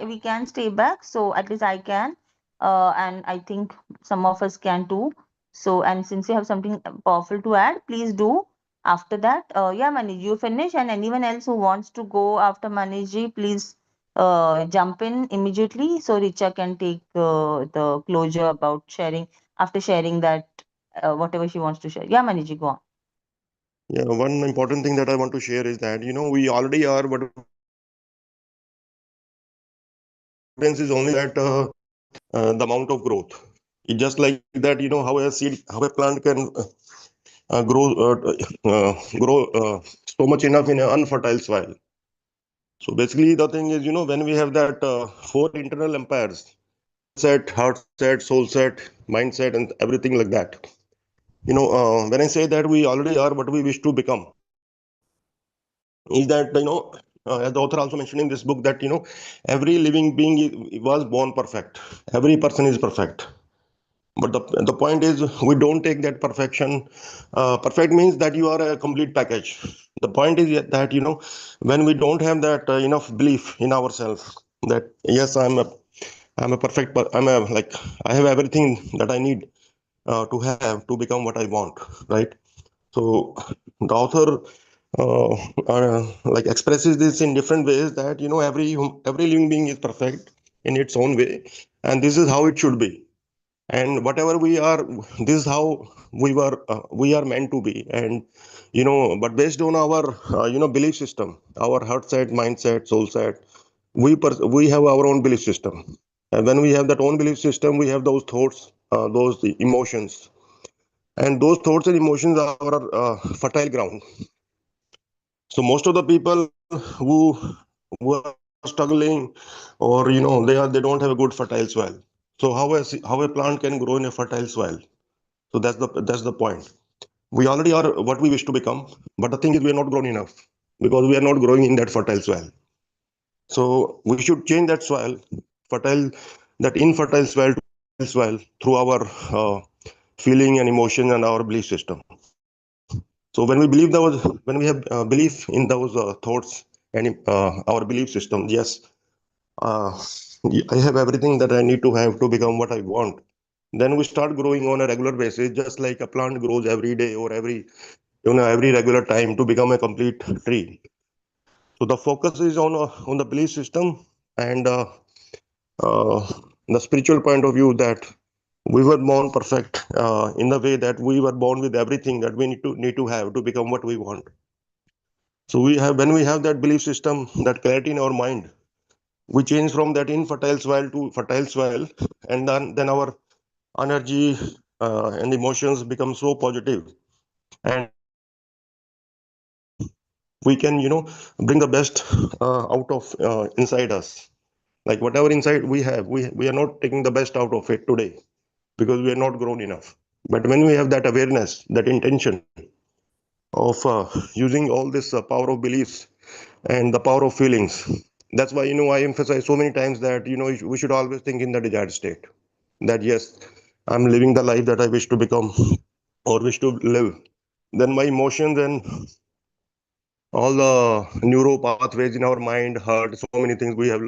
[SPEAKER 1] we can stay back, so at least I can, and I think some of us can too. So, and since you have something powerful to add, please do. After that, yeah, Maniji, you finish, and anyone else who wants to go after Maniji, please jump in immediately, so Richa can take the closure about sharing after sharing that whatever she wants to share. Yeah, Maniji, go on.
[SPEAKER 8] Yeah, one important thing that I want to share is that, we already are, but difference is only that the amount of growth. It's just like that, how a plant can grow so much enough in an unfertile soil. So basically, the thing is, when we have that four internal empires, set, heart set, soul set, mindset, and everything like that. When I say that we already are what we wish to become, is that, as the author also mentioned in this book, that, every living being was born perfect. Every person is perfect. But the point is, we don't take that perfection. Perfect means that you are a complete package. The point is that, when we don't have that enough belief in ourselves, that yes, I'm a perfect, I have everything that I need to have to become what I want, right? So the author expresses this in different ways, that, every living being is perfect in its own way, and this is how it should be. And whatever we are, this is how we are meant to be. And but based on our belief system, our heart set, mindset, soul set, we have our own belief system. And when we have that own belief system, we have those thoughts, those emotions, and those thoughts and emotions are our fertile ground. So most of the people who are struggling, or they don't have a good fertile soil. So how a plant can grow in a fertile soil? So that's the point. We already are what we wish to become, but the thing is, we are not grown enough, because we are not growing in that fertile soil. So we should change that soil, fertile, that infertile soil through our feeling and emotion and our belief system. So when we have belief in those thoughts and our belief system, yes, uh, I have everything that I need to have to become what I want. Then we start growing on a regular basis, just like a plant grows every day or every regular time to become a complete tree. So the focus is on the belief system, and uh, the spiritual point of view, that we were born perfect in the way that we were born with everything that we need to have to become what we want. So when we have that belief system, that clarity in our mind, we change from that infertile soil to fertile soil, and then our energy and emotions become so positive, and we can bring the best out of inside us. Like whatever inside we have, we are not taking the best out of it today, because we are not grown enough. But when we have that awareness, that intention, of using all this power of beliefs and the power of feelings. That's why, I emphasize so many times that, we should always think in the desired state. That yes, I'm living the life that I wish to become or wish to live. Then my emotions and all the neuro pathways in our mind, heart, so many things we have.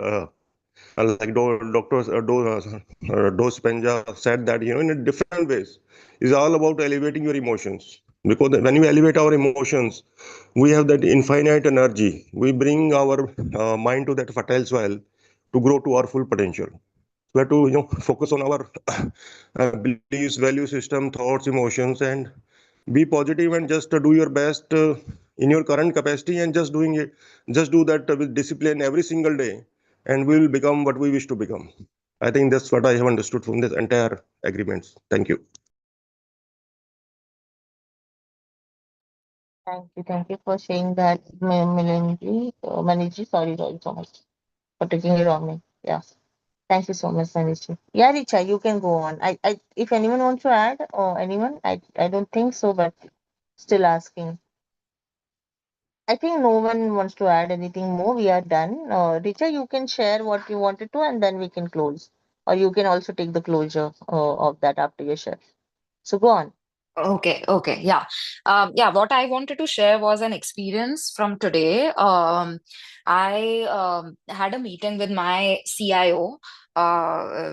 [SPEAKER 8] Like doctors Do Spenja said that, in different ways, is all about elevating your emotions. Because when we elevate our emotions, we have that infinite energy. We bring our mind to that fertile soil to grow to our full potential. We have to, focus on our beliefs, value system, thoughts, emotions, and be positive and just do your best in your current capacity, and just do that with discipline every single day, and we will become what we wish to become. I think that's what I have understood from this entire agreements. Thank you.
[SPEAKER 1] Thank you for saying that, Maniji. Sorry so much for taking it on me. Yeah. Thank you so much, Maniji. Yeah, Richa, you can go on. If anyone wants to add, or anyone, I don't think so, but still asking. I think no one wants to add anything more. We are done. Richa, you can share what you wanted to, and then we can close. Or you can also take the closure of that after your share. So go on.
[SPEAKER 3] Okay, yeah. Yeah, what I wanted to share was an experience from today. I had a meeting with my CIO,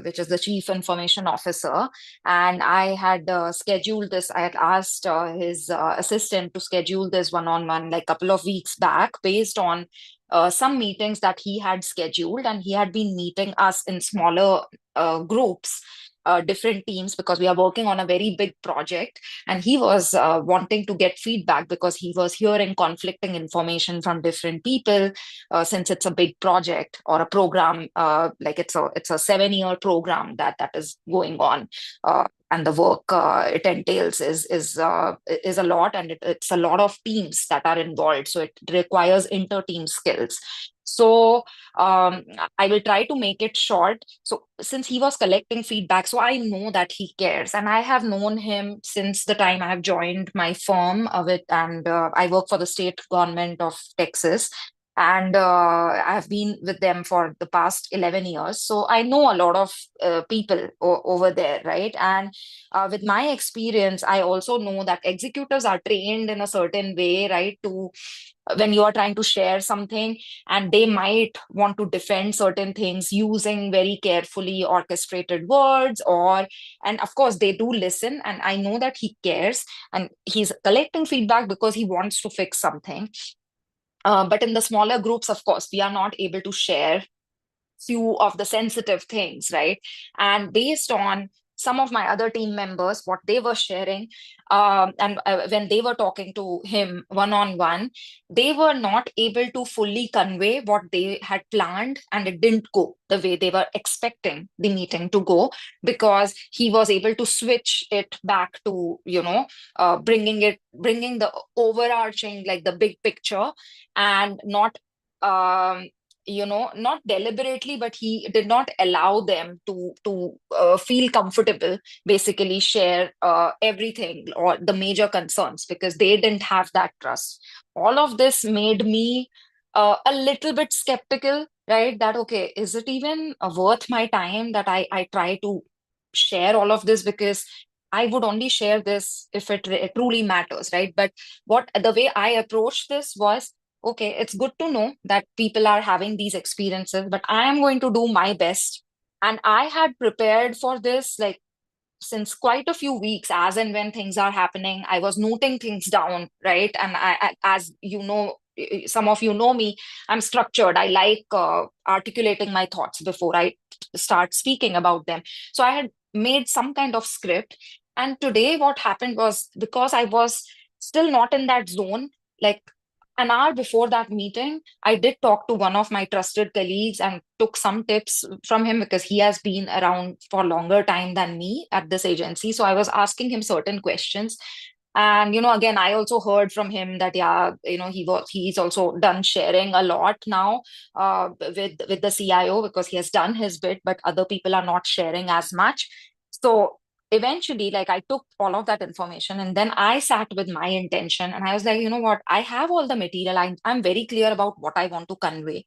[SPEAKER 3] which is the Chief Information Officer, and I had scheduled this. I had asked his assistant to schedule this one-on-one like couple of weeks back based on some meetings that he had scheduled, and he had been meeting us in smaller groups, different teams, because we are working on a very big project, and he was wanting to get feedback because he was hearing conflicting information from different people, since it's a big project or a program, like it's a 7-year program that is going on, and the work it entails is a lot, and it's a lot of teams that are involved, so it requires inter-team skills. So I will try to make it short. So since he was collecting feedback, so I know that he cares, and I have known him since the time I have joined my firm and I work for the state government of Texas, and I have been with them for the past 11 years. So I know a lot of people over there, right? And with my experience, I also know that executives are trained in a certain way, right? To when you are trying to share something, and they might want to defend certain things using very carefully orchestrated words, or and of course they do listen, and I know that he cares, and he's collecting feedback because he wants to fix something. But in the smaller groups, of course, we are not able to share few of the sensitive things, right? And based on some of my other team members, what they were sharing, and when they were talking to him one on one, they were not able to fully convey what they had planned, and it didn't go the way they were expecting the meeting to go, because he was able to switch it back to, bringing the overarching, like the big picture, and not not deliberately, but he did not allow them to feel comfortable, basically share everything or the major concerns, because they didn't have that trust. All of this made me a little bit skeptical, right? That okay, is it even worth my time that I try to share all of this, because I would only share this if it truly matters, right? But what the way I approached this was, okay, it's good to know that people are having these experiences, but I am going to do my best. And I had prepared for this like since quite a few weeks, as and when things are happening, I was noting things down, right? And as you know, some of you know me, I'm structured. I like articulating my thoughts before I start speaking about them. So I had made some kind of script. And today, what happened was, because I was still not in that zone, like an hour before that meeting, I did talk to one of my trusted colleagues and took some tips from him, because he has been around for longer time than me at this agency. So I was asking him certain questions. And again, I also heard from him that yeah, he's also done sharing a lot now with the CIO, because he has done his bit, but other people are not sharing as much. So eventually, like, I took all of that information and then I sat with my intention and I was like, you know what, I have all the material. I'm very clear about what I want to convey.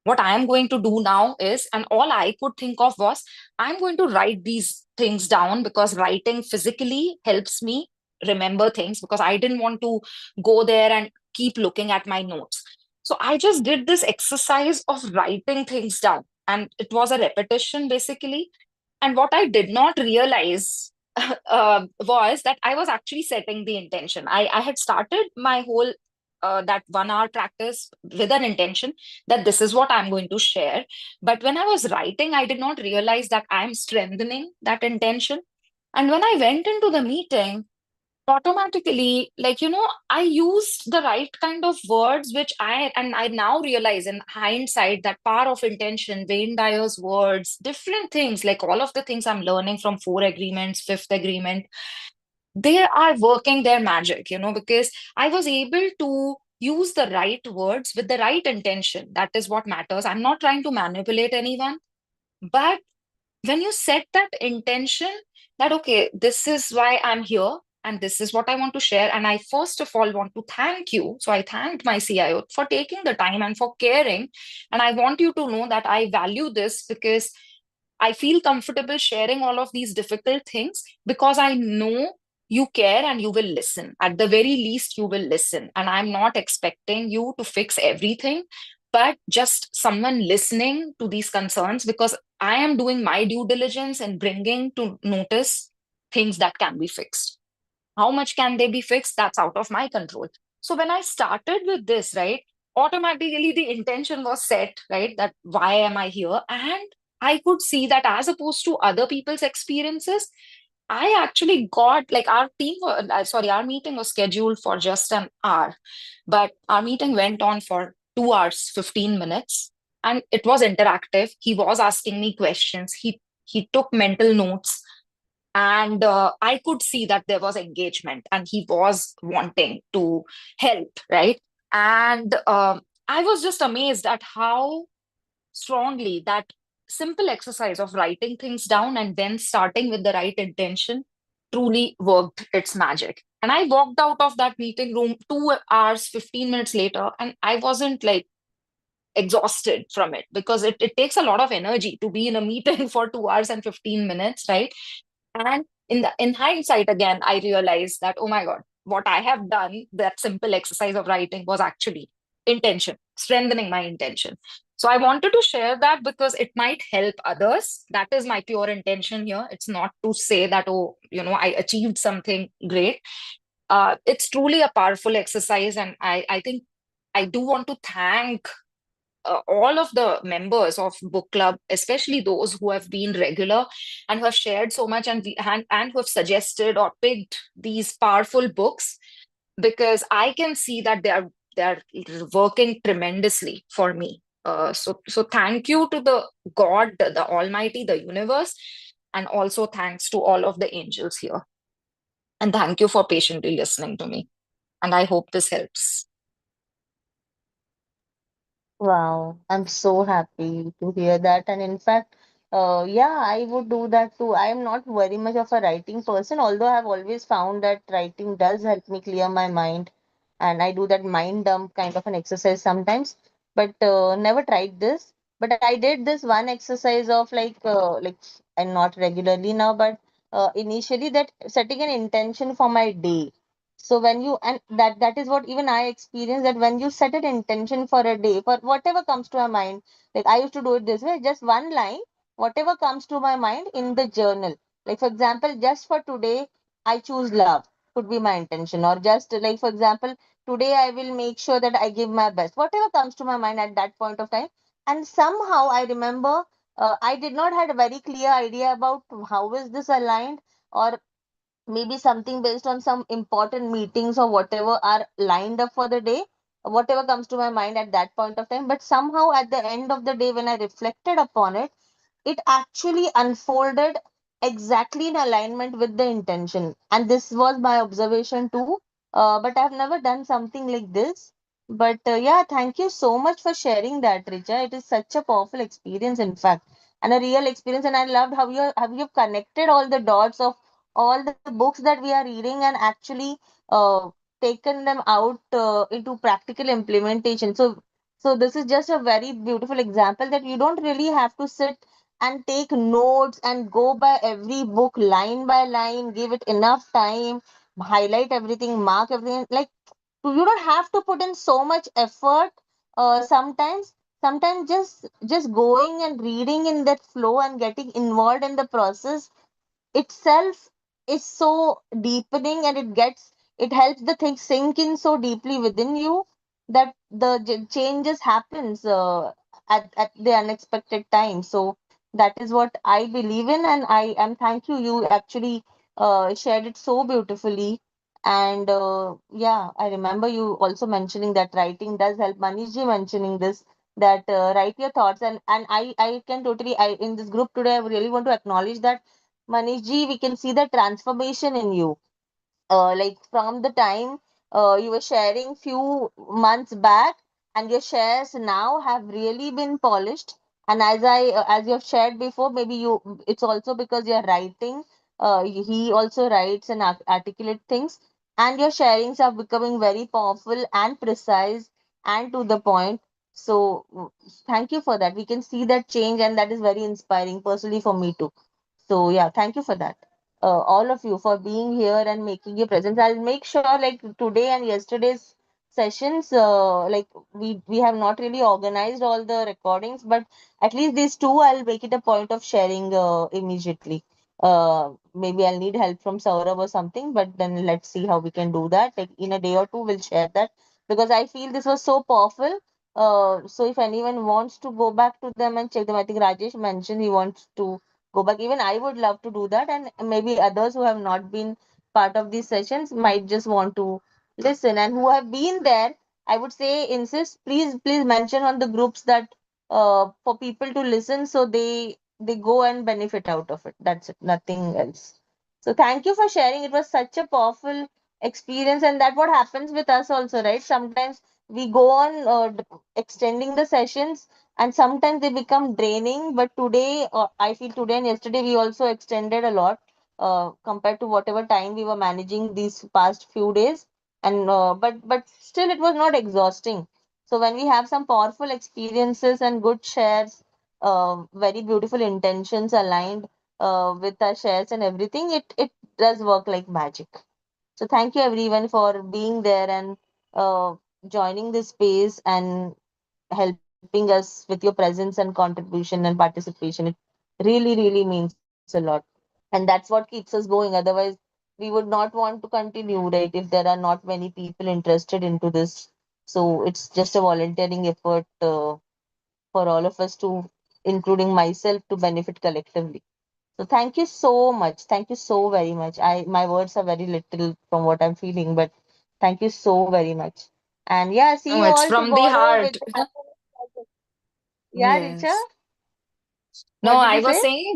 [SPEAKER 3] What I am going to do now is, and all I could think of was, I'm going to write these things down because writing physically helps me remember things, because I didn't want to go there and keep looking at my notes. So I just did this exercise of writing things down, and it was a repetition basically. And what I did not realize was that I was actually setting the intention. I had started my whole that 1 hour practice with an intention that this is what I'm going to share. But when I was writing, I did not realize that I'm strengthening that intention. And when I went into the meeting, automatically, like, I used the right kind of words, which I now realize in hindsight that power of intention, Wayne Dyer's words, different things, like all of the things I'm learning from Four Agreements, Fifth Agreement, they are working their magic, because I was able to use the right words with the right intention. That is what matters. I'm not trying to manipulate anyone, but when you set that intention that, okay, this is why I'm here and this is what I want to share. And I first of all want to thank you. So I thanked my CIO for taking the time and for caring. And I want you to know that I value this because I feel comfortable sharing all of these difficult things because I know you care and you will listen. At the very least, you will listen. And I'm not expecting you to fix everything, but just someone listening to these concerns, because I am doing my due diligence and bringing to notice things that can be fixed. How much can they be fixed? That's out of my control. So when I started with this, right, automatically the intention was set, right? That why am I here? And I could see that as opposed to other people's experiences, I actually got, like, our meeting was scheduled for just an hour, but our meeting went on for 2 hours, 15 minutes, and it was interactive. He was asking me questions. He took mental notes, and I could see that there was engagement and he was wanting to help, right? And I was just amazed at how strongly that simple exercise of writing things down and then starting with the right intention truly worked its magic. And I walked out of that meeting room 2 hours, 15 minutes later, and I wasn't like exhausted from it, because it takes a lot of energy to be in a meeting for 2 hours and 15 minutes, right? And in hindsight, again, I realized that, oh my God, what I have done, that simple exercise of writing, was actually intention, strengthening my intention. So I wanted to share that because it might help others. That is my pure intention here. It's not to say that, oh, I achieved something great. It's truly a powerful exercise. And I think I do want to thank all of the members of book club, especially those who have been regular and who have shared so much, and who have suggested or picked these powerful books, because I can see that they are working tremendously for me. So thank you to the God, the Almighty, the universe, and also thanks to all of the angels here. And thank you for patiently listening to me. And I hope this helps.
[SPEAKER 1] Wow, I'm so happy to hear that. And in fact, yeah, I would do that too. I am not very much of a writing person, although I've always found that writing does help me clear my mind. And I do that mind dump kind of an exercise sometimes, but never tried this. But I did this one exercise of like, and not regularly now, but initially, that setting an intention for my day. So when you, and that is what even I experienced, that when you set an intention for a day, for whatever comes to my mind, like I used to do it this way, just one line, whatever comes to my mind in the journal. Like for example, just for today, I choose love, could be my intention. Or just like for example, today I will make sure that I give my best, whatever comes to my mind at that point of time. And somehow I remember, I did not had a very clear idea about how is this aligned, or maybe something based on some important meetings or whatever are lined up for the day, whatever comes to my mind at that point of time. But somehow at the end of the day, when I reflected upon it, it actually unfolded exactly in alignment with the intention. And this was my observation too. But I've never done something like this. But yeah, thank you so much for sharing that, Richa. It is such a powerful experience, in fact, and a real experience. And I loved how you connected all the dots of all the books that we are reading and actually taken them out into practical implementation. So this is just a very beautiful example that you don't really have to sit and take notes and go by every book line by line, give it enough time, highlight everything, mark everything. Like, you don't have to put in so much effort. Sometimes just going and reading in that flow and getting involved in the process itself is so deepening, and it helps the thing sink in so deeply within you that the changes happens at the unexpected time. So that is what I believe in, and I am thank you, you actually shared it so beautifully. And yeah, I remember you also mentioning that writing does help. Manishji mentioning this, that write your thoughts, and I can totally, I in this group today I really want to acknowledge that, Manishji, we can see the transformation in you. Like from the time you were sharing few months back, and your shares now have really been polished. And as you have shared before, maybe it's also because you're writing. He also writes and articulate things, and your sharings are becoming very powerful and precise and to the point. So thank you for that. We can see that change, and that is very inspiring personally for me too. So yeah, thank you for that, all of you, for being here and making your presence. I'll make sure, like today and yesterday's sessions, like we have not really organized all the recordings, but at least these two, I'll make it a point of sharing immediately. Maybe I'll need help from Saurabh or something, but then let's see how we can do that. Like in a day or two, we'll share that, because I feel this was so powerful. So if anyone wants to go back to them and check them, I think Rajesh mentioned he wants to go back. Even I would love to do that, and maybe others who have not been part of these sessions might just want to listen. And who have been there, I would say insist, please mention on the groups that for people to listen, so they go and benefit out of it. That's it, nothing else. So thank you for sharing. It was such a powerful experience, and that what happens with us also, right? Sometimes we go on extending the sessions, and sometimes they become draining. But today, I feel today and yesterday we also extended a lot compared to whatever time we were managing these past few days. And but still it was not exhausting. So when we have some powerful experiences and good shares, very beautiful intentions aligned with our shares and everything, it does work like magic. So thank you everyone for being there and uh, joining this space and helping us with your presence and contribution and participation. It really means a lot. And that's what keeps us going. Otherwise, we would not want to continue, right? If there are not many people interested into this. So it's just a volunteering effort for all of us to, including myself, to benefit collectively. So thank you so much. Thank you so very much. My words are very little from what I'm feeling, but thank you so very much. And yeah, see
[SPEAKER 3] No,
[SPEAKER 1] you
[SPEAKER 3] it's
[SPEAKER 1] all
[SPEAKER 3] from the
[SPEAKER 1] tomorrow with
[SPEAKER 3] heart.
[SPEAKER 1] the. Yeah, Richa,
[SPEAKER 3] Yes. No,
[SPEAKER 1] what did
[SPEAKER 3] I
[SPEAKER 1] you
[SPEAKER 3] was
[SPEAKER 1] say?
[SPEAKER 3] saying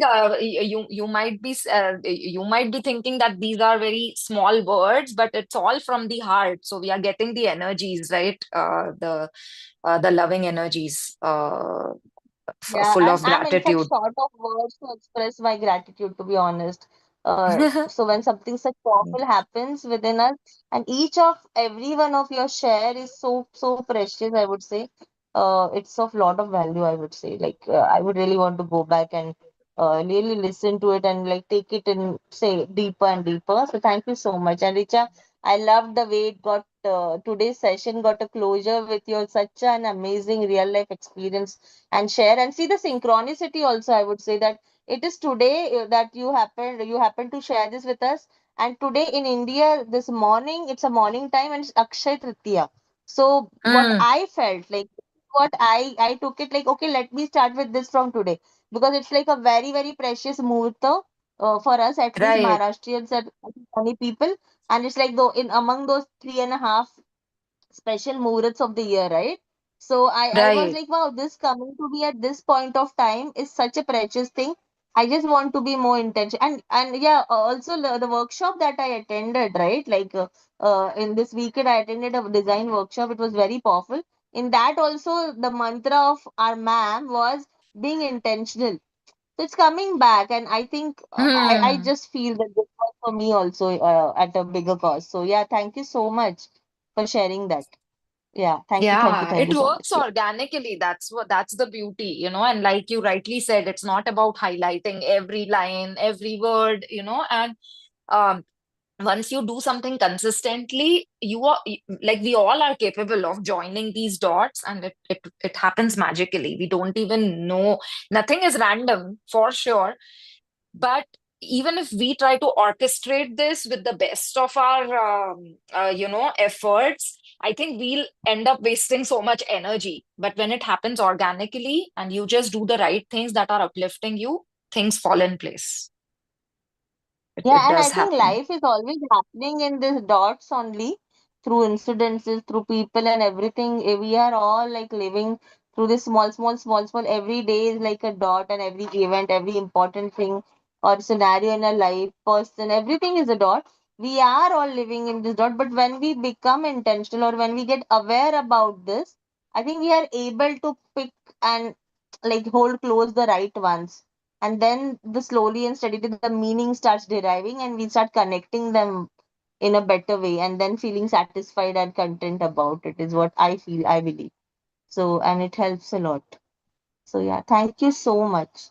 [SPEAKER 3] you might be thinking that these are very small words, but it's all from the heart. So we are getting the energies, right? The loving energies,
[SPEAKER 1] Yeah,
[SPEAKER 3] full of
[SPEAKER 1] I'm in fact
[SPEAKER 3] gratitude.
[SPEAKER 1] short of words to express my gratitude, to be honest. So when something such powerful happens within us, and each of every one of your share is so precious, I would say. It's of lot of value, I would say. Like I would really want to go back and really listen to it and like take it and say deeper and deeper. So thank you so much. And Richa, I loved the way it got today's session got a closure with your such an amazing real life experience and share and see the synchronicity also. I would say that it is today that you happen to share this with us. And today in India, this morning, it's a morning time and it's Akshay Tritiya. So what
[SPEAKER 3] Mm,
[SPEAKER 1] I felt like, what I took it like, okay, let me start with this from today, because it's like a very precious muhurta for us, at least
[SPEAKER 3] right,
[SPEAKER 1] Maharashtrians and many people. And it's like though in among those 3.5 special muhurts of the year, right? So I was
[SPEAKER 3] right.
[SPEAKER 1] like, wow, this coming to me at this point of time is such a precious thing. I just want to be more intentional. And yeah, also the workshop that I attended, right? Like in this weekend, I attended a design workshop. It was very powerful. In that also, the mantra of our ma'am was being intentional. So it's coming back, and I think I
[SPEAKER 3] Hmm.
[SPEAKER 1] just feel that this was for me also at a bigger cost. So yeah, thank you so much for sharing that. Yeah,
[SPEAKER 3] Yeah,
[SPEAKER 1] thank
[SPEAKER 3] it
[SPEAKER 1] you so much.
[SPEAKER 3] works
[SPEAKER 1] Yeah.
[SPEAKER 3] organically. That's the beauty, and like you rightly said, it's not about highlighting every line, every word, and um once you do something consistently, like we all are capable of joining these dots, and it happens magically. We don't even know. Nothing is random for sure. But even if we try to orchestrate this with the best of our efforts, I think we'll end up wasting so much energy. But when it happens organically and you just do the right things that are uplifting you, things fall in place. It
[SPEAKER 1] Yeah, and I
[SPEAKER 3] does
[SPEAKER 1] think
[SPEAKER 3] happen.
[SPEAKER 1] life is always happening in these dots only through incidences, through people and everything. We are all like living through this small. Every day is like a dot, and every event, every important thing or scenario in our life, person, everything is a dot. We are all living in this dot, but when we become intentional or when we get aware about this, I think we are able to pick and like hold close the right ones, and then the slowly and steadily the meaning starts deriving and we start connecting them in a better way, and then feeling satisfied and content about it is what I feel, I believe. So, and it helps a lot. So yeah, thank you so much.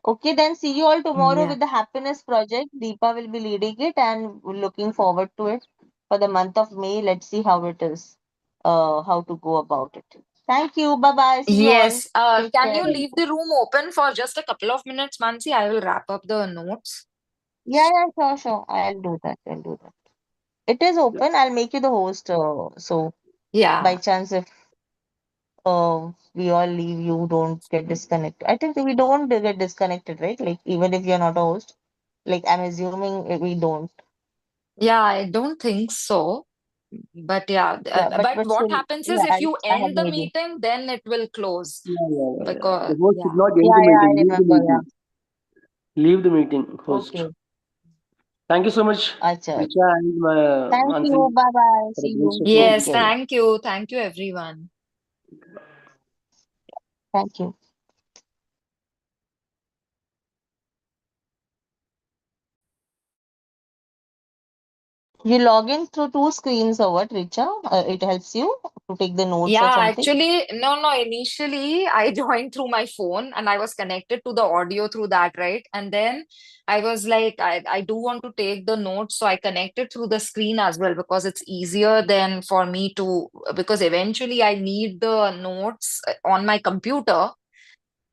[SPEAKER 1] Okay, then see you all tomorrow
[SPEAKER 3] Yeah.
[SPEAKER 1] with the happiness project. Deepa will be leading it and we're looking forward to it for the month of May. Let's see how it is, how to go about it. Thank you. Bye bye. See you all.
[SPEAKER 3] Yes.
[SPEAKER 1] Take
[SPEAKER 3] Can
[SPEAKER 1] care.
[SPEAKER 3] you leave the room open for just a couple of minutes, Mansi? I will wrap up the notes.
[SPEAKER 1] Yeah, sure. I'll do that. I'll do that. It is open. I'll make you the host. So by
[SPEAKER 3] Yeah.
[SPEAKER 1] chance, if we all leave, you don't get disconnected. I think we don't get disconnected, right? Like even if you're not a host, like I'm assuming we don't.
[SPEAKER 3] Yeah, I don't think so. But yeah,
[SPEAKER 1] Yeah,
[SPEAKER 3] but
[SPEAKER 1] but
[SPEAKER 3] what
[SPEAKER 1] still,
[SPEAKER 3] happens is
[SPEAKER 1] yeah,
[SPEAKER 3] if you
[SPEAKER 1] I have
[SPEAKER 3] end the
[SPEAKER 1] made it.
[SPEAKER 3] meeting, then it will close.
[SPEAKER 7] Yeah.
[SPEAKER 3] Because,
[SPEAKER 7] The host should
[SPEAKER 3] yeah.
[SPEAKER 7] not end the
[SPEAKER 1] Yeah, I
[SPEAKER 7] meeting. Leave the
[SPEAKER 1] remember. Yeah.
[SPEAKER 7] meeting. Leave the meeting, host.
[SPEAKER 1] Okay.
[SPEAKER 7] Thank you so much,
[SPEAKER 1] Acha.
[SPEAKER 7] Richa and
[SPEAKER 1] Thank
[SPEAKER 7] Mansi,
[SPEAKER 1] you. Bye bye.
[SPEAKER 7] for a
[SPEAKER 1] See
[SPEAKER 7] great
[SPEAKER 1] you.
[SPEAKER 7] session.
[SPEAKER 1] Take
[SPEAKER 3] Yes,
[SPEAKER 1] care.
[SPEAKER 3] thank you. Thank you, everyone.
[SPEAKER 1] Thank you. You log in through two screens or what, Richa? It helps you to take the notes or
[SPEAKER 3] Yeah,
[SPEAKER 1] something.
[SPEAKER 3] actually, no. Initially, I joined through my phone and I was connected to the audio through that, right? And then I was like, I do want to take the notes. So I connected through the screen as well because it's easier than for me to, because eventually I need the notes on my computer.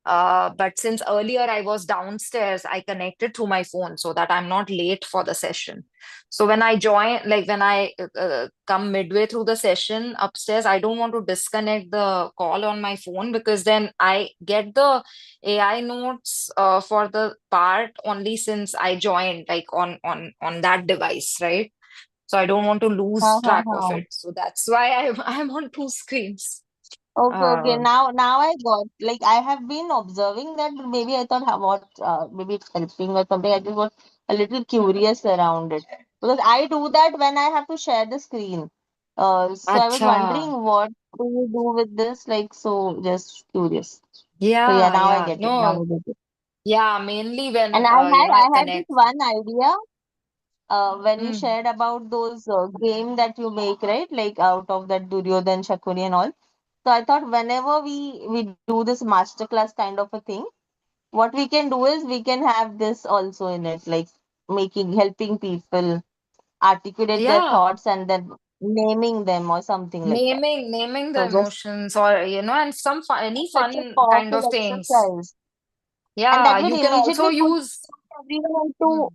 [SPEAKER 3] But since earlier I was downstairs, I connected through my phone so that I'm not late for the session. So when I join, like when I come midway through the session upstairs, I don't want to disconnect the call on my phone because then I get the AI notes for the part only since I joined like on that device, right? So I don't want to lose track of
[SPEAKER 1] Ha.
[SPEAKER 3] it. So that's why I'm on two screens.
[SPEAKER 1] Okay.
[SPEAKER 3] Um,
[SPEAKER 1] Now I got, like I have been observing that, but maybe I thought how what maybe it's helping or something. I just was a little curious around it because I do that when I have to share the screen. So I was
[SPEAKER 3] Acha.
[SPEAKER 1] wondering what do you do with this? Like, so just curious. So yeah,
[SPEAKER 3] Yeah,
[SPEAKER 1] now I
[SPEAKER 3] yeah.
[SPEAKER 1] get it. Now I
[SPEAKER 3] No,
[SPEAKER 1] get it.
[SPEAKER 3] yeah, mainly
[SPEAKER 1] And
[SPEAKER 3] when I
[SPEAKER 1] I had this
[SPEAKER 3] connect.
[SPEAKER 1] one idea when you
[SPEAKER 3] Mm,
[SPEAKER 1] shared about those game that you make, right? Like out of that Duryodhan, Shakuni and all. So I thought whenever we do this masterclass kind of a thing, what we can do is we can have this also in it, like helping people articulate their
[SPEAKER 3] yeah,
[SPEAKER 1] thoughts and then naming them or something like that.
[SPEAKER 3] naming the
[SPEAKER 1] So just
[SPEAKER 3] emotions or and any
[SPEAKER 1] such a
[SPEAKER 3] fun kind
[SPEAKER 1] powerful
[SPEAKER 3] of things.
[SPEAKER 1] exercise, and
[SPEAKER 3] Yeah,
[SPEAKER 1] that will
[SPEAKER 3] you can also
[SPEAKER 1] immediately put
[SPEAKER 3] use.
[SPEAKER 1] everyone into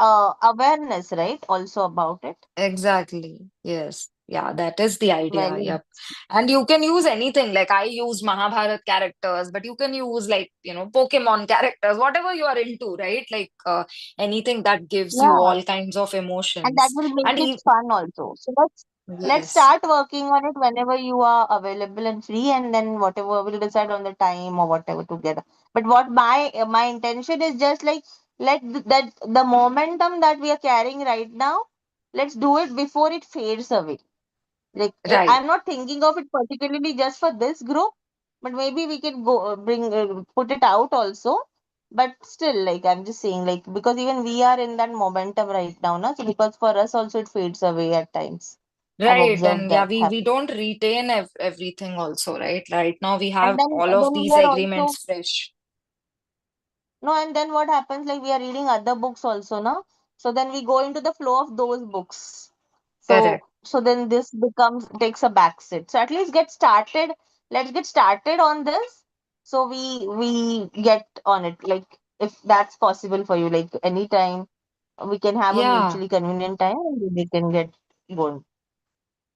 [SPEAKER 3] Mm.
[SPEAKER 1] awareness, right? Also about it.
[SPEAKER 3] Exactly. Yes. Yeah, that is the idea.
[SPEAKER 1] Very
[SPEAKER 3] Yep. And you can use anything. Like I use Mahabharat characters, but you can use like, Pokemon characters, whatever you are into, right? Like anything that gives you
[SPEAKER 1] yeah.
[SPEAKER 3] all kinds of
[SPEAKER 1] And that
[SPEAKER 3] emotions.
[SPEAKER 1] will make
[SPEAKER 3] And
[SPEAKER 1] it fun also. So let's
[SPEAKER 3] yes.
[SPEAKER 1] start working on it whenever you are available and free, and then whatever we'll decide on the time or whatever together. But what my intention is just like that the momentum that we are carrying right now, let's do it before it fades away. Like
[SPEAKER 3] Right.
[SPEAKER 1] I'm not thinking of it particularly just for this group, but maybe we can go put it out also But still, like I'm just saying, like because even we are in that momentum right now, na? So because for us also it fades away at times. I've
[SPEAKER 3] Right.
[SPEAKER 1] observed
[SPEAKER 3] And yeah,
[SPEAKER 1] that
[SPEAKER 3] we
[SPEAKER 1] happen.
[SPEAKER 3] don't retain everything also, right? Right now we
[SPEAKER 1] And
[SPEAKER 3] have
[SPEAKER 1] then
[SPEAKER 3] all of
[SPEAKER 1] then we
[SPEAKER 3] these
[SPEAKER 1] are also
[SPEAKER 3] agreements fresh.
[SPEAKER 1] no, and then what happens? Like we are reading other books also, na? So then we go into the flow of those books. So
[SPEAKER 3] Correct.
[SPEAKER 1] so then this becomes takes a backseat. So at least get started. Let's get started on this. So we get on it. Like if that's possible for you, like anytime we can have a
[SPEAKER 3] Yeah.
[SPEAKER 1] mutually convenient time and we can get going.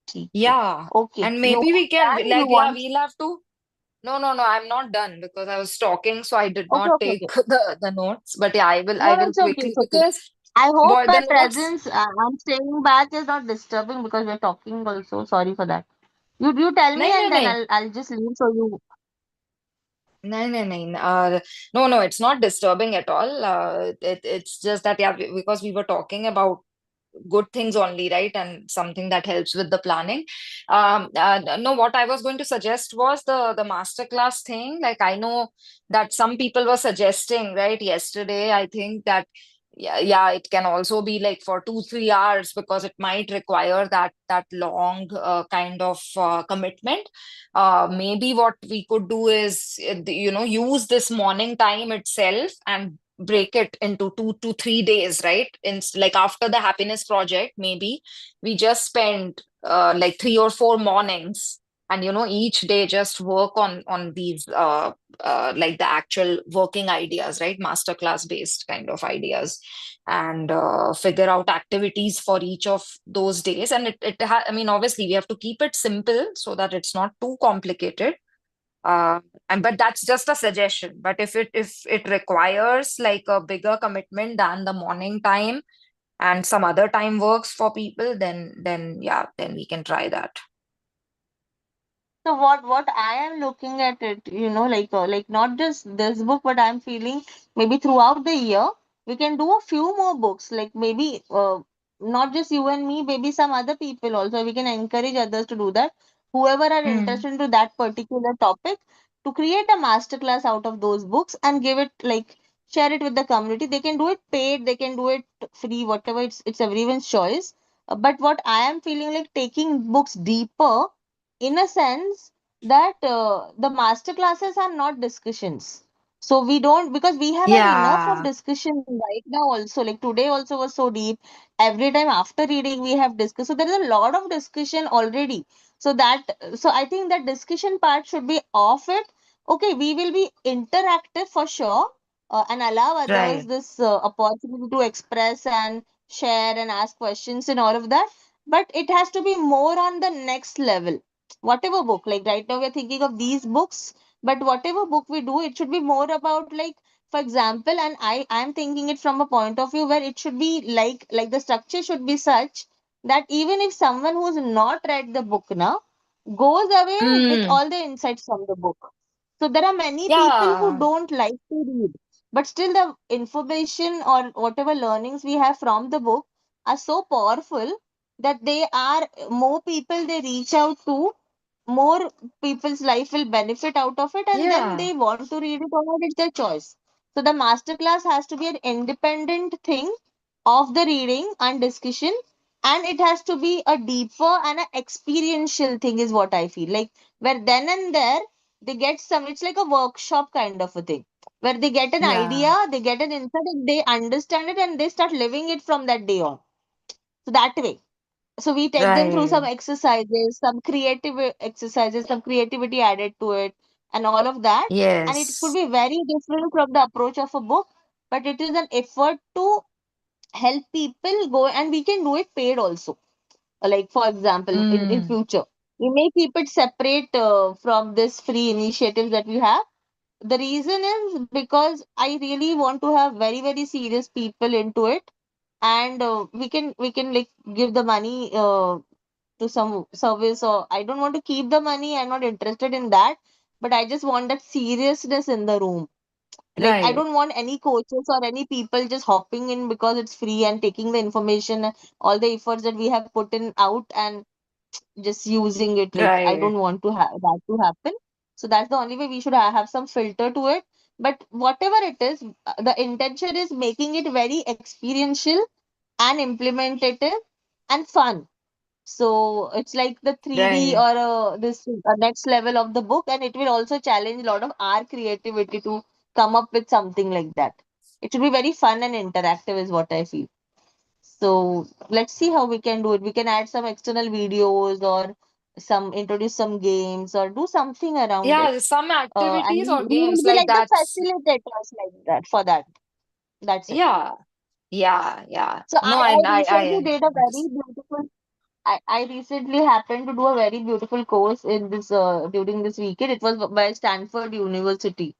[SPEAKER 1] ठीक है.
[SPEAKER 3] Yeah.
[SPEAKER 1] Okay.
[SPEAKER 3] And
[SPEAKER 1] You
[SPEAKER 3] maybe we
[SPEAKER 1] want
[SPEAKER 3] can,
[SPEAKER 1] that? You
[SPEAKER 3] like, yeah,
[SPEAKER 1] want?
[SPEAKER 3] we'll have to. No, no, no, I'm not done because I was talking, so I did
[SPEAKER 1] Okay,
[SPEAKER 3] not
[SPEAKER 1] okay,
[SPEAKER 3] take
[SPEAKER 1] okay.
[SPEAKER 3] the notes. But yeah,
[SPEAKER 1] No,
[SPEAKER 3] I
[SPEAKER 1] no,
[SPEAKER 3] will
[SPEAKER 1] it's okay,
[SPEAKER 3] quickly
[SPEAKER 1] it's okay.
[SPEAKER 3] because
[SPEAKER 1] I hope
[SPEAKER 3] boy,
[SPEAKER 1] my
[SPEAKER 3] the notes.
[SPEAKER 1] presence, I'm staying back is not disturbing because we're talking also. Sorry for that. You tell me
[SPEAKER 3] No, no,
[SPEAKER 1] and then
[SPEAKER 3] no.
[SPEAKER 1] I'll just leave so you.
[SPEAKER 3] No, no, no. No, no, it's not disturbing at all. It's just that, yeah, because we were talking about good things only, right? And something that helps with the planning. No, what I was going to suggest was the masterclass thing. Like I know that some people were suggesting, right? Yesterday, I think that yeah, it can also be like for 2, 3 hours because it might require that long kind of commitment. Maybe what we could do is, use this morning time itself and break it into 2 to 3 days, right? Like after the happiness project, maybe we just spend like 3 or 4 mornings, and each day just work on these like the actual working ideas, right? Masterclass based kind of ideas, and figure out activities for each of those days. And I mean, obviously we have to keep it simple so that it's not too complicated. And but that's just a suggestion. But if it requires like a bigger commitment than the morning time, and some other time works for people, then yeah, then we can try that.
[SPEAKER 1] So what I am looking at it, like not just this book, but I'm feeling maybe throughout the year we can do a few more books. Like maybe not just you and me, maybe some other people also. We can encourage others to do that. Whoever are
[SPEAKER 3] Hmm.
[SPEAKER 1] interested into that particular topic, to create a masterclass out of those books and give it like share it with the community. They can do it paid, they can do it free, whatever. It's everyone's choice. But what I am feeling like taking books deeper in a sense that the master classes are not discussions, so we don't, because we have had enough of
[SPEAKER 3] Yeah.
[SPEAKER 1] discussion right now also, like today also was so deep. Every time after reading we have discussed, so there is a lot of discussion already. So I think that discussion part should be off it. Okay, we will be interactive for sure, and allow others
[SPEAKER 3] Right.
[SPEAKER 1] this opportunity to express and share and ask questions and all of that, but it has to be more on the next level. Whatever book, like right now we're thinking of these books, but whatever book we do, it should be more about, like, for example, and I'm thinking it from a point of view where it should be like the structure should be such that even if someone who's not read the book now goes away with
[SPEAKER 3] Mm.
[SPEAKER 1] all the insights from the book. So there are many people who
[SPEAKER 3] Yeah.
[SPEAKER 1] don't like to read, but still the information or whatever learnings we have from the book are so powerful that they are more people they reach out to, more people's life will benefit out of it, and then
[SPEAKER 3] Yeah.
[SPEAKER 1] they want to read it or not, it's their choice. So the masterclass has to be an independent thing of the reading and discussion, and it has to be a deeper and an experiential thing, is what I feel like, where then and there they get some, it's like a workshop kind of a thing, where they get an
[SPEAKER 3] Yeah.
[SPEAKER 1] idea, they get an insight, and they understand it and they start living it from that day on. So that way, so we take them through some
[SPEAKER 3] Right.
[SPEAKER 1] exercises, some creative exercises, some creativity added to it, and all of that. And it could
[SPEAKER 3] Yes.
[SPEAKER 1] be very different from the approach of a book, but it is an effort to help people go, and we can do it paid also. Like for example, in
[SPEAKER 3] Mm.
[SPEAKER 1] future, we may keep it separate from this free initiatives that we have. The reason is because I really want to have very very serious people into it, and we can like give the money to some service, or I don't want to keep the money. I'm not interested in that, but I just want that seriousness in the room. Like I
[SPEAKER 3] Right.
[SPEAKER 1] don't want any coaches or any people just hopping in because it's free and taking the information, all the efforts that we have put in out, and just using it. Like I
[SPEAKER 3] Right.
[SPEAKER 1] don't want to have that to happen. So that's the only way we should have some filter to it. But whatever it is, the intention is making it very experiential and implementative and fun. So it's like the 3D
[SPEAKER 3] Right.
[SPEAKER 1] or this next level of the book, and it will also challenge a lot of our creativity to come up with something like that. It should be very fun and interactive, is what I feel. So let's see how we can do it. We can add some external videos or some introduce some games or do something around it.
[SPEAKER 3] Yeah, some
[SPEAKER 1] And
[SPEAKER 3] activities or
[SPEAKER 1] we will
[SPEAKER 3] games
[SPEAKER 1] be
[SPEAKER 3] like
[SPEAKER 1] like the
[SPEAKER 3] that's
[SPEAKER 1] facilitators like that for that. That's it.
[SPEAKER 3] yeah, yeah, yeah.
[SPEAKER 1] So
[SPEAKER 3] No,
[SPEAKER 1] I
[SPEAKER 3] I
[SPEAKER 1] recently did a very
[SPEAKER 3] understand.
[SPEAKER 1] beautiful I recently happened to do a very beautiful course in this during this weekend. It was by Stanford University.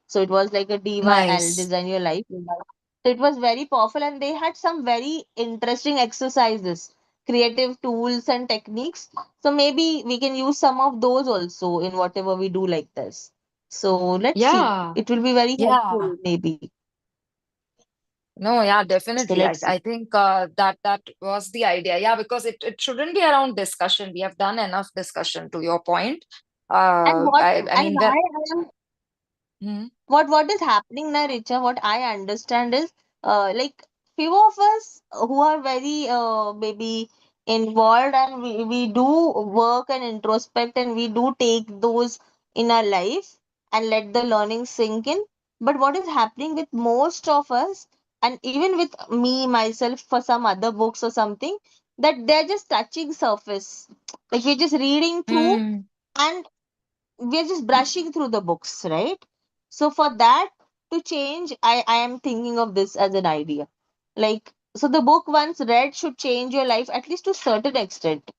[SPEAKER 1] So it was like a DYL,
[SPEAKER 3] Nice.
[SPEAKER 1] Design Your Life. So it was very powerful, and they had some very interesting exercises, creative tools and techniques. So maybe we can use some of those also in whatever we do like this. So let's see.
[SPEAKER 3] Yeah,
[SPEAKER 1] It will be very
[SPEAKER 3] yeah.
[SPEAKER 1] helpful, maybe.
[SPEAKER 3] No, yeah,
[SPEAKER 1] So
[SPEAKER 3] definitely.
[SPEAKER 1] let's see.
[SPEAKER 3] I think that was the idea. Yeah, because it shouldn't be around discussion. We have done enough discussion to your point.
[SPEAKER 1] And what
[SPEAKER 3] I
[SPEAKER 1] and
[SPEAKER 3] mean
[SPEAKER 1] why
[SPEAKER 3] that.
[SPEAKER 1] I am
[SPEAKER 3] Hmm.
[SPEAKER 1] what is happening now, Richa, what I understand is like few of us who are very maybe involved, and we do work and introspect, and we do take those in our life and let the learning sink in. But what is happening with most of us, and even with me myself for some other books or something, that they're just touching surface, like we're just reading through,
[SPEAKER 3] Hmm.
[SPEAKER 1] and we're just brushing through the books, right? So for that to change, I am thinking of this as an idea. Like, so the book once read should change your life at least to certain extent.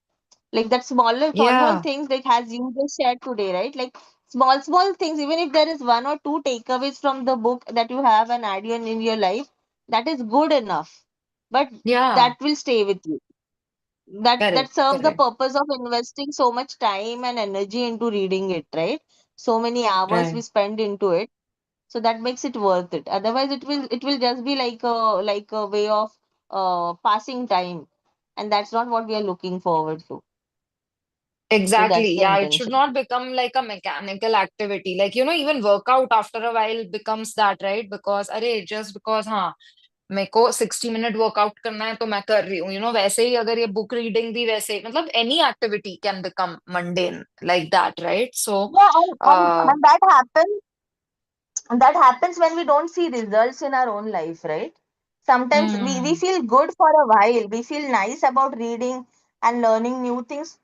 [SPEAKER 1] Like that small
[SPEAKER 3] Yeah,
[SPEAKER 1] things, like as you just shared today, right? Like small things, even if there is one or two takeaways from the book that you have and add in your life, that is good enough. But
[SPEAKER 3] yeah.
[SPEAKER 1] that will stay with you. That
[SPEAKER 3] Correct,
[SPEAKER 1] serves the
[SPEAKER 3] correct,
[SPEAKER 1] purpose of investing so much time and energy into reading it, right? So many hours we
[SPEAKER 3] right.
[SPEAKER 1] spend into it, so that makes it worth it. Otherwise it will just be like a way of passing time, and that's not what we are looking forward to. So that's
[SPEAKER 3] Exactly.
[SPEAKER 1] the
[SPEAKER 3] Yeah, it should
[SPEAKER 1] intention.
[SPEAKER 3] not become like a mechanical activity. Like, even workout after a while becomes that, right? Because, अरे, just because, हाँ, मेरे को 60 minute workout करना है तो मैं कर रही हूँ, वैसे ही अगर ये बुक रीडिंग भी वैसे ही, मतलब any activity can become mundane like that, right? So
[SPEAKER 1] Yeah, and that happens when we don't see results in our own life, right? Sometimes we
[SPEAKER 3] hmm,
[SPEAKER 1] feel good for a while, we feel nice about reading and learning new things,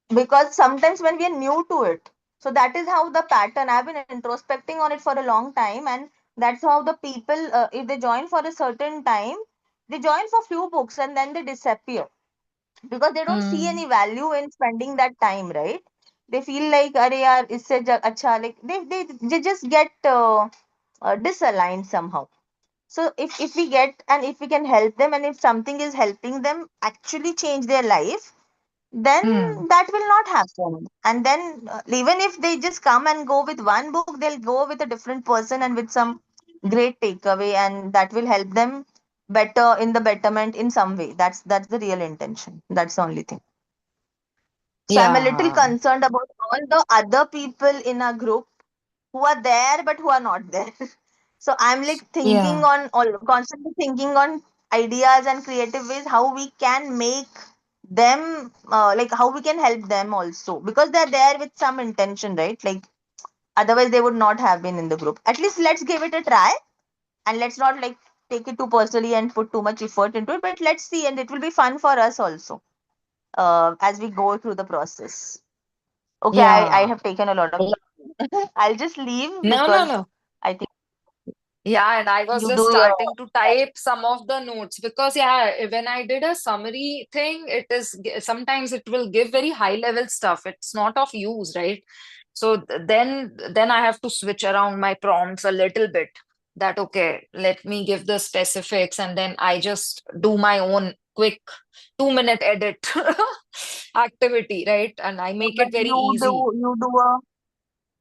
[SPEAKER 1] because sometimes when we are new to it, so that is how the pattern, I've been introspecting on it for a long time, and that's how the people, if they join for a certain time, they join for few books and then they disappear, because they don't see any
[SPEAKER 3] hmm,
[SPEAKER 1] value in spending that time, right? They feel like अरे यार इससे अच्छा, like they just get disaligned somehow. So if we get, and if we can help them, and if something is helping them actually change their life, then
[SPEAKER 3] hmm.
[SPEAKER 1] that will not happen. And then even if they just come and go with one book, they'll go with a different person and with some great takeaway, and that will help them better in the betterment in some way. That's the real intention. That's the only thing. So I'm a little
[SPEAKER 3] Yeah,
[SPEAKER 1] concerned about all the other people in our group who are there but who are not there. So I'm like thinking
[SPEAKER 3] yeah,
[SPEAKER 1] on all, constantly thinking on ideas and creative ways how we can make them like how we can help them also, because they're there with some intention, right? Like otherwise they would not have been in the group. At least let's give it a try, and let's not like take it too personally and put too much effort into it. But let's see, and it will be fun for us also as we go through the process. Okay, I
[SPEAKER 3] yeah.
[SPEAKER 1] have taken a lot of I'll just leave
[SPEAKER 3] No, no,
[SPEAKER 1] because
[SPEAKER 3] no.
[SPEAKER 1] I think
[SPEAKER 3] Yeah, and I was
[SPEAKER 1] you
[SPEAKER 3] just
[SPEAKER 1] do your
[SPEAKER 3] starting to type some of the notes because, yeah, when I did a summary thing, sometimes it will give very high level stuff. It's not of use, right? So then I have to switch around my prompts a little bit. That okay, let me give the specifics, and then I just do my own quick 2 minute edit activity, right? And I make
[SPEAKER 1] but
[SPEAKER 3] it very
[SPEAKER 1] you do
[SPEAKER 3] easy.
[SPEAKER 1] you do a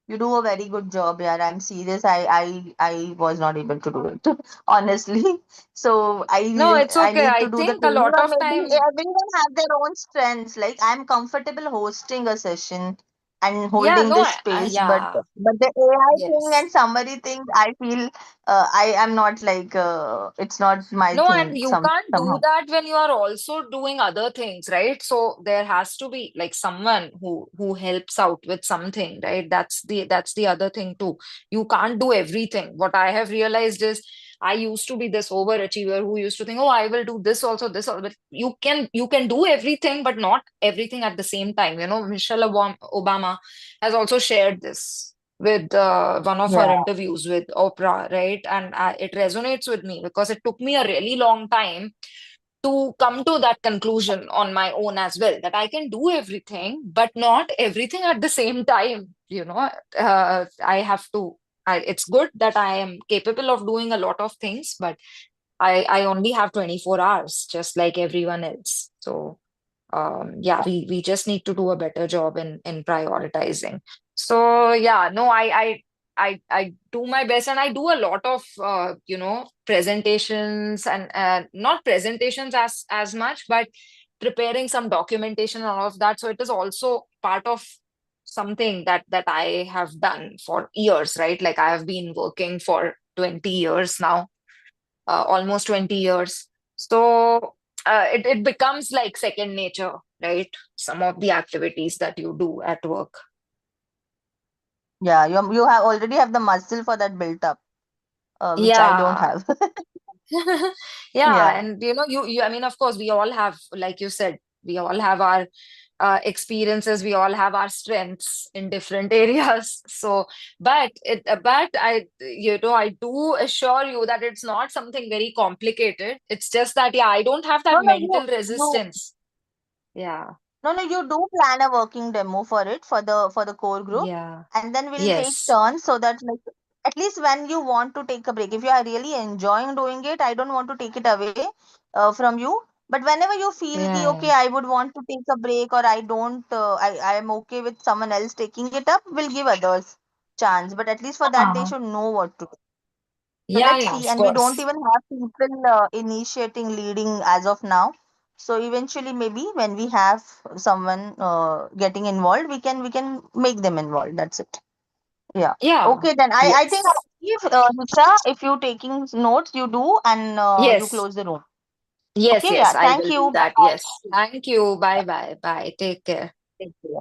[SPEAKER 1] you do a very good job, yeah. I'm serious. I was not able to do it honestly. So
[SPEAKER 3] No, it's
[SPEAKER 1] I
[SPEAKER 3] okay.
[SPEAKER 1] need to
[SPEAKER 3] I
[SPEAKER 1] do the
[SPEAKER 3] think a
[SPEAKER 1] training,
[SPEAKER 3] lot
[SPEAKER 1] or
[SPEAKER 3] of
[SPEAKER 1] maybe
[SPEAKER 3] time.
[SPEAKER 1] everyone have their own strengths. Like I'm comfortable hosting a session. and
[SPEAKER 3] Yeah,
[SPEAKER 1] holding
[SPEAKER 3] no,
[SPEAKER 1] this space. But
[SPEAKER 3] yeah,
[SPEAKER 1] the AI thing
[SPEAKER 3] yes.
[SPEAKER 1] and summary thing, I feel I am not like it's not my
[SPEAKER 3] No, and
[SPEAKER 1] thing
[SPEAKER 3] you can't do
[SPEAKER 1] somehow.
[SPEAKER 3] that when you are also doing other things, right? So there has to be like someone who helps out with something, right? That's the other thing too. You can't do everything. What I have realized is I used to be this overachiever who used to think, oh, I will do this also. But you can do everything, but not everything at the same time. Michelle Obama has also shared this with one of her
[SPEAKER 1] Yeah.
[SPEAKER 3] interviews with Oprah, right? And it resonates with me because it took me a really long time to come to that conclusion on my own as well, that I can do everything, but not everything at the same time. I have to. It's good that I am capable of doing a lot of things, but I only have 24 hours, just like everyone else. So yeah, we just need to do a better job in prioritizing. So yeah, no, I do my best, and I do a lot of presentations, and not presentations as much, but preparing some documentation and all of that. So it is also part of something that I have done for years, right? Like I have been working for 20 years now, almost 20 years. So it becomes like second nature, right? Some of the activities that you do at work.
[SPEAKER 1] Yeah, you have already have the muscle for that built up, which I don't
[SPEAKER 3] Yeah.
[SPEAKER 1] have.
[SPEAKER 3] Yeah,
[SPEAKER 1] Yeah.
[SPEAKER 3] and I mean, of course, we all have, like you said, we all have our experiences, we all have our strengths in different areas. So, but I do assure you that it's not something very complicated. It's just that, yeah, I don't have
[SPEAKER 1] No,
[SPEAKER 3] that
[SPEAKER 1] no, you
[SPEAKER 3] mental
[SPEAKER 1] you
[SPEAKER 3] resistance. Yeah,
[SPEAKER 1] no, no, you do plan a working demo for it for the core group,
[SPEAKER 3] yeah,
[SPEAKER 1] and then we'll take
[SPEAKER 3] yes,
[SPEAKER 1] turns so that like at least when you want to take a break, if you are really enjoying doing it, I don't want to take it away from you. But whenever you feel ki,
[SPEAKER 3] yeah,
[SPEAKER 1] okay, I would want to take a break or I don't, I am okay with someone else taking it up, we'll give others chance. But at least for that, they
[SPEAKER 3] uh,
[SPEAKER 1] should know what to do. So
[SPEAKER 3] yeah,
[SPEAKER 1] let's
[SPEAKER 3] yeah,
[SPEAKER 1] see.
[SPEAKER 3] of
[SPEAKER 1] And we don't
[SPEAKER 3] course.
[SPEAKER 1] even have people initiating, leading as of now. So eventually, maybe when we have someone getting involved, we can make them involved. That's it. Yeah.
[SPEAKER 3] Yeah,
[SPEAKER 1] Okay, then I think
[SPEAKER 3] yes,
[SPEAKER 1] if Nisha, if you taking notes, you do, and you
[SPEAKER 3] yes,
[SPEAKER 1] close the room.
[SPEAKER 3] yes,
[SPEAKER 1] Okay. Yeah.
[SPEAKER 3] yes, I
[SPEAKER 1] Thank
[SPEAKER 3] will do
[SPEAKER 1] you. Bye
[SPEAKER 3] that. Yes.
[SPEAKER 1] bye.
[SPEAKER 3] Thank you. Bye, bye, bye. Take care.
[SPEAKER 1] Thank you.